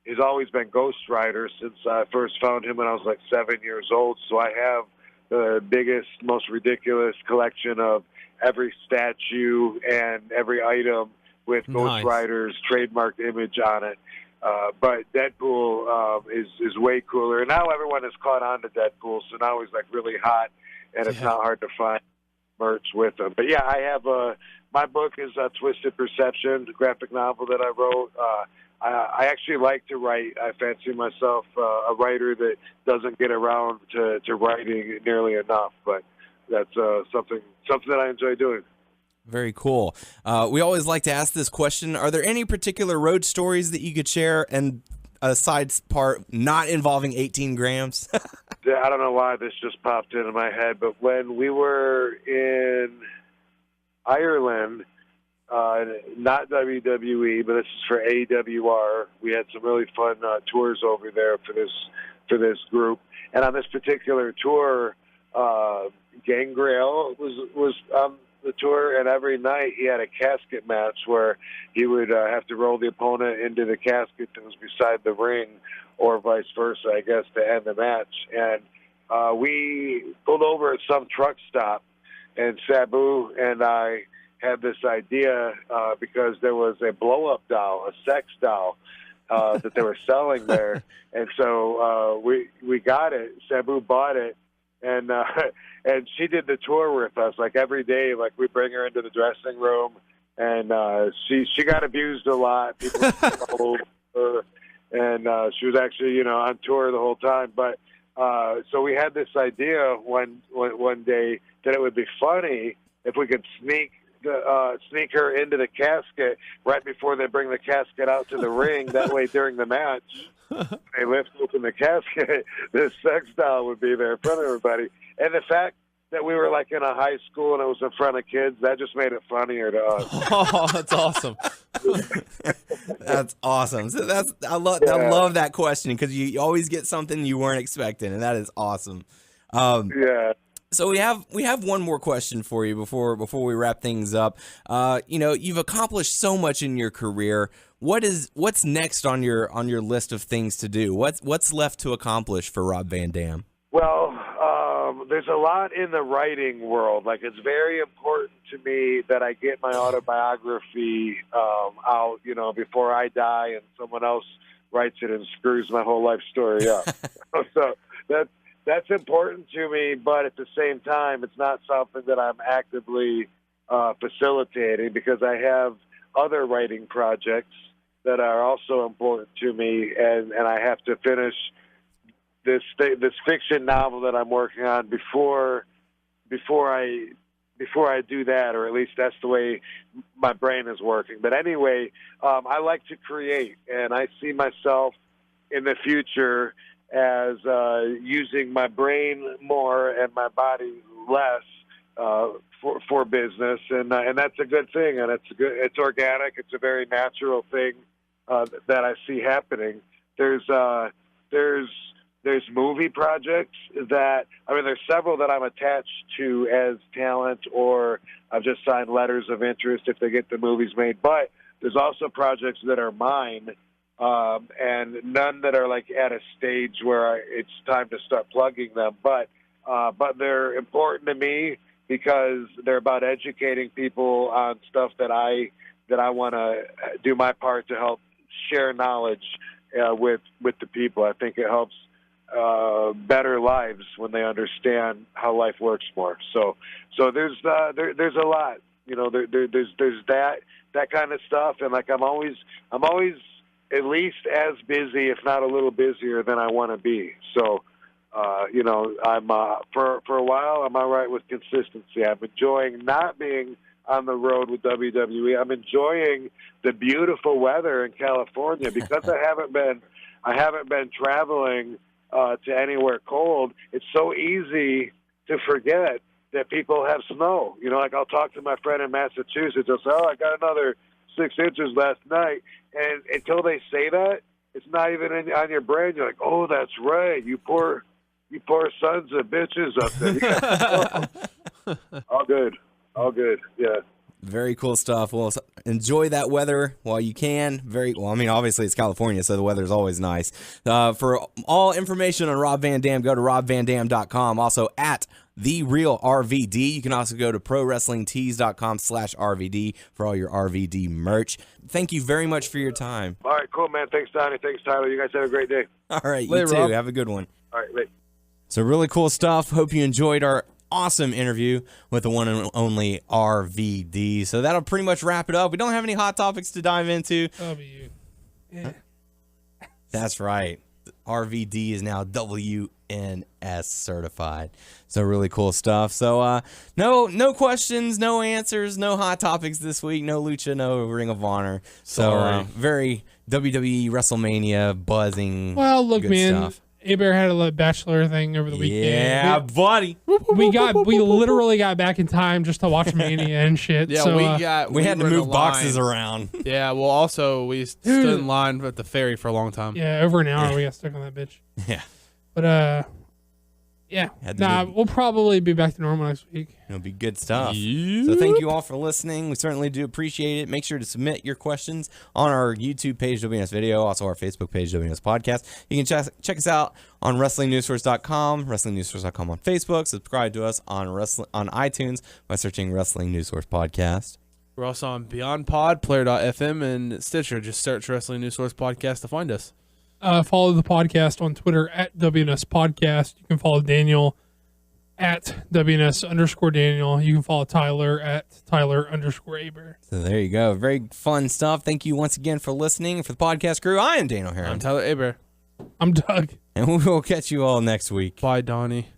has always been Ghost Rider since I first found him when I was like 7 years old. So I have the biggest, most ridiculous collection of every statue and every item with Ghost Rider's trademarked image on it. But Deadpool is way cooler. And now everyone has caught on to Deadpool, so now he's like really hot, and it's not hard to find merch with them. But yeah, I have my book is Twisted Perception, the graphic novel that I wrote. I actually like to write. I fancy myself a writer that doesn't get around to writing nearly enough, but that's something that I enjoy doing. Very cool. We always like to ask this question. Are there any particular road stories that you could share, and a side part not involving 18 grams? I don't know why this just popped into my head, but when we were in Ireland, not WWE, but this is for AWR, we had some really fun tours over there for this group. And on this particular tour, Gangrel was on the tour, and every night he had a casket match where he would have to roll the opponent into the casket that was beside the ring, or vice versa, I guess, to end the match. And we pulled over at some truck stop, Sabu and I had this idea because there was a blow-up doll, a sex doll, that they were selling there, and so we got it. Sabu bought it, and she did the tour with us. Like every day, like we bring her into the dressing room, and she got abused a lot. People all over her, and she was actually on tour the whole time. But so we had this idea one day that it would be funny if we could sneak her into the casket right before they bring the casket out to the ring. That way, during the match, they lift open the casket, this sex doll would be there in front of everybody. And the fact that we were like in a high school and it was in front of kids, that just made it funnier to us. Oh, that's awesome. That's awesome. So I love that question because you always get something you weren't expecting, and that is awesome. Yeah. So we have one more question for you before we wrap things up. You've accomplished so much in your career. What's next on your list of things to do? What's left to accomplish for Rob Van Dam? Well, there's a lot in the writing world. Like, it's very important to me that I get my autobiography out, before I die and someone else writes it and screws my whole life story up. So that's important to me, but at the same time, it's not something that I'm actively facilitating because I have other writing projects that are also important to me, and I have to finish this fiction novel that I'm working on before I do that, or at least that's the way my brain is working. But anyway, I like to create, and I see myself in the future as using my brain more and my body less for business, and that's a good thing, and it's organic. It's a very natural thing that I see happening. There's movie projects there's several that I'm attached to as talent, or I've just signed letters of interest if they get the movies made. But there's also projects that are mine, and none that are like at a stage where it's time to start plugging them. But they're important to me because they're about educating people on stuff that I want to do my part to help share knowledge with the people. I think it helps better lives when they understand how life works more. So there's a lot, there's that kind of stuff, and like I'm always at least as busy, if not a little busier than I want to be. So I'm for a while I'm all right with consistency. I'm enjoying not being on the road with WWE. I'm enjoying the beautiful weather in California because I haven't been traveling to anywhere cold. It's so easy to forget that people have snow. Like I'll talk to my friend in Massachusetts. They'll say, "Oh, I got another 6 inches last night," and until they say that, it's not even on your brain. You're like, "Oh, that's right. You poor sons of bitches up there." All good. Yeah. Very cool stuff. Well, enjoy that weather while you can. Obviously it's California, so the weather's always nice. For all information on Rob Van Dam, go to robvandam.com. Also at The Real RVD. You can also go to prowrestlingtees.com/RVD for all your RVD merch. Thank you very much for your time. All right, cool, man. Thanks, Donnie. Thanks, Tyler. You guys have a great day. All right, Later, you too. Rob. Have a good one. All right, later. So really cool stuff. Hope you enjoyed our awesome interview with the one and only RVD. So that'll pretty much wrap it up. We don't have any hot topics to dive into. That'll be you. Yeah. That's right. RVD is now WNS certified. So really cool stuff. So no questions, no answers, no hot topics this week. No Lucha, no Ring of Honor. So very WWE WrestleMania buzzing. Well, look, good man. Stuff. A-Bear had a bachelor thing over the weekend. Yeah, buddy. We literally got back in time just to watch Mania and shit. Yeah, so, We had to move boxes around. Yeah, well, also, we stood in line at the ferry for a long time. Yeah, over an hour we got stuck on that bitch. Yeah. But, Yeah. Had the Nah, good- we'll probably be back to normal next week. It'll be good stuff. So thank you all for listening. We certainly do appreciate it. Make sure to submit your questions on our YouTube page, WNS Video, also our Facebook page, WNS Podcast. You can check us out on WrestlingNewsSource.com, WrestlingNewsSource.com on Facebook. Subscribe to us on iTunes by searching Wrestling News Source Podcast. We're also on Beyond Pod, Player.fm, and Stitcher. Just search Wrestling News Source Podcast to find us. Follow the podcast on Twitter at WNS Podcast. You can follow Daniel at WNS_Daniel. You can follow Tyler at Tyler_Aber. So there you go. Very fun stuff. Thank you once again for listening. For the podcast crew, I am Daniel Heron. I'm Tyler Aber. I'm Doug. And we will catch you all next week. Bye, Donnie.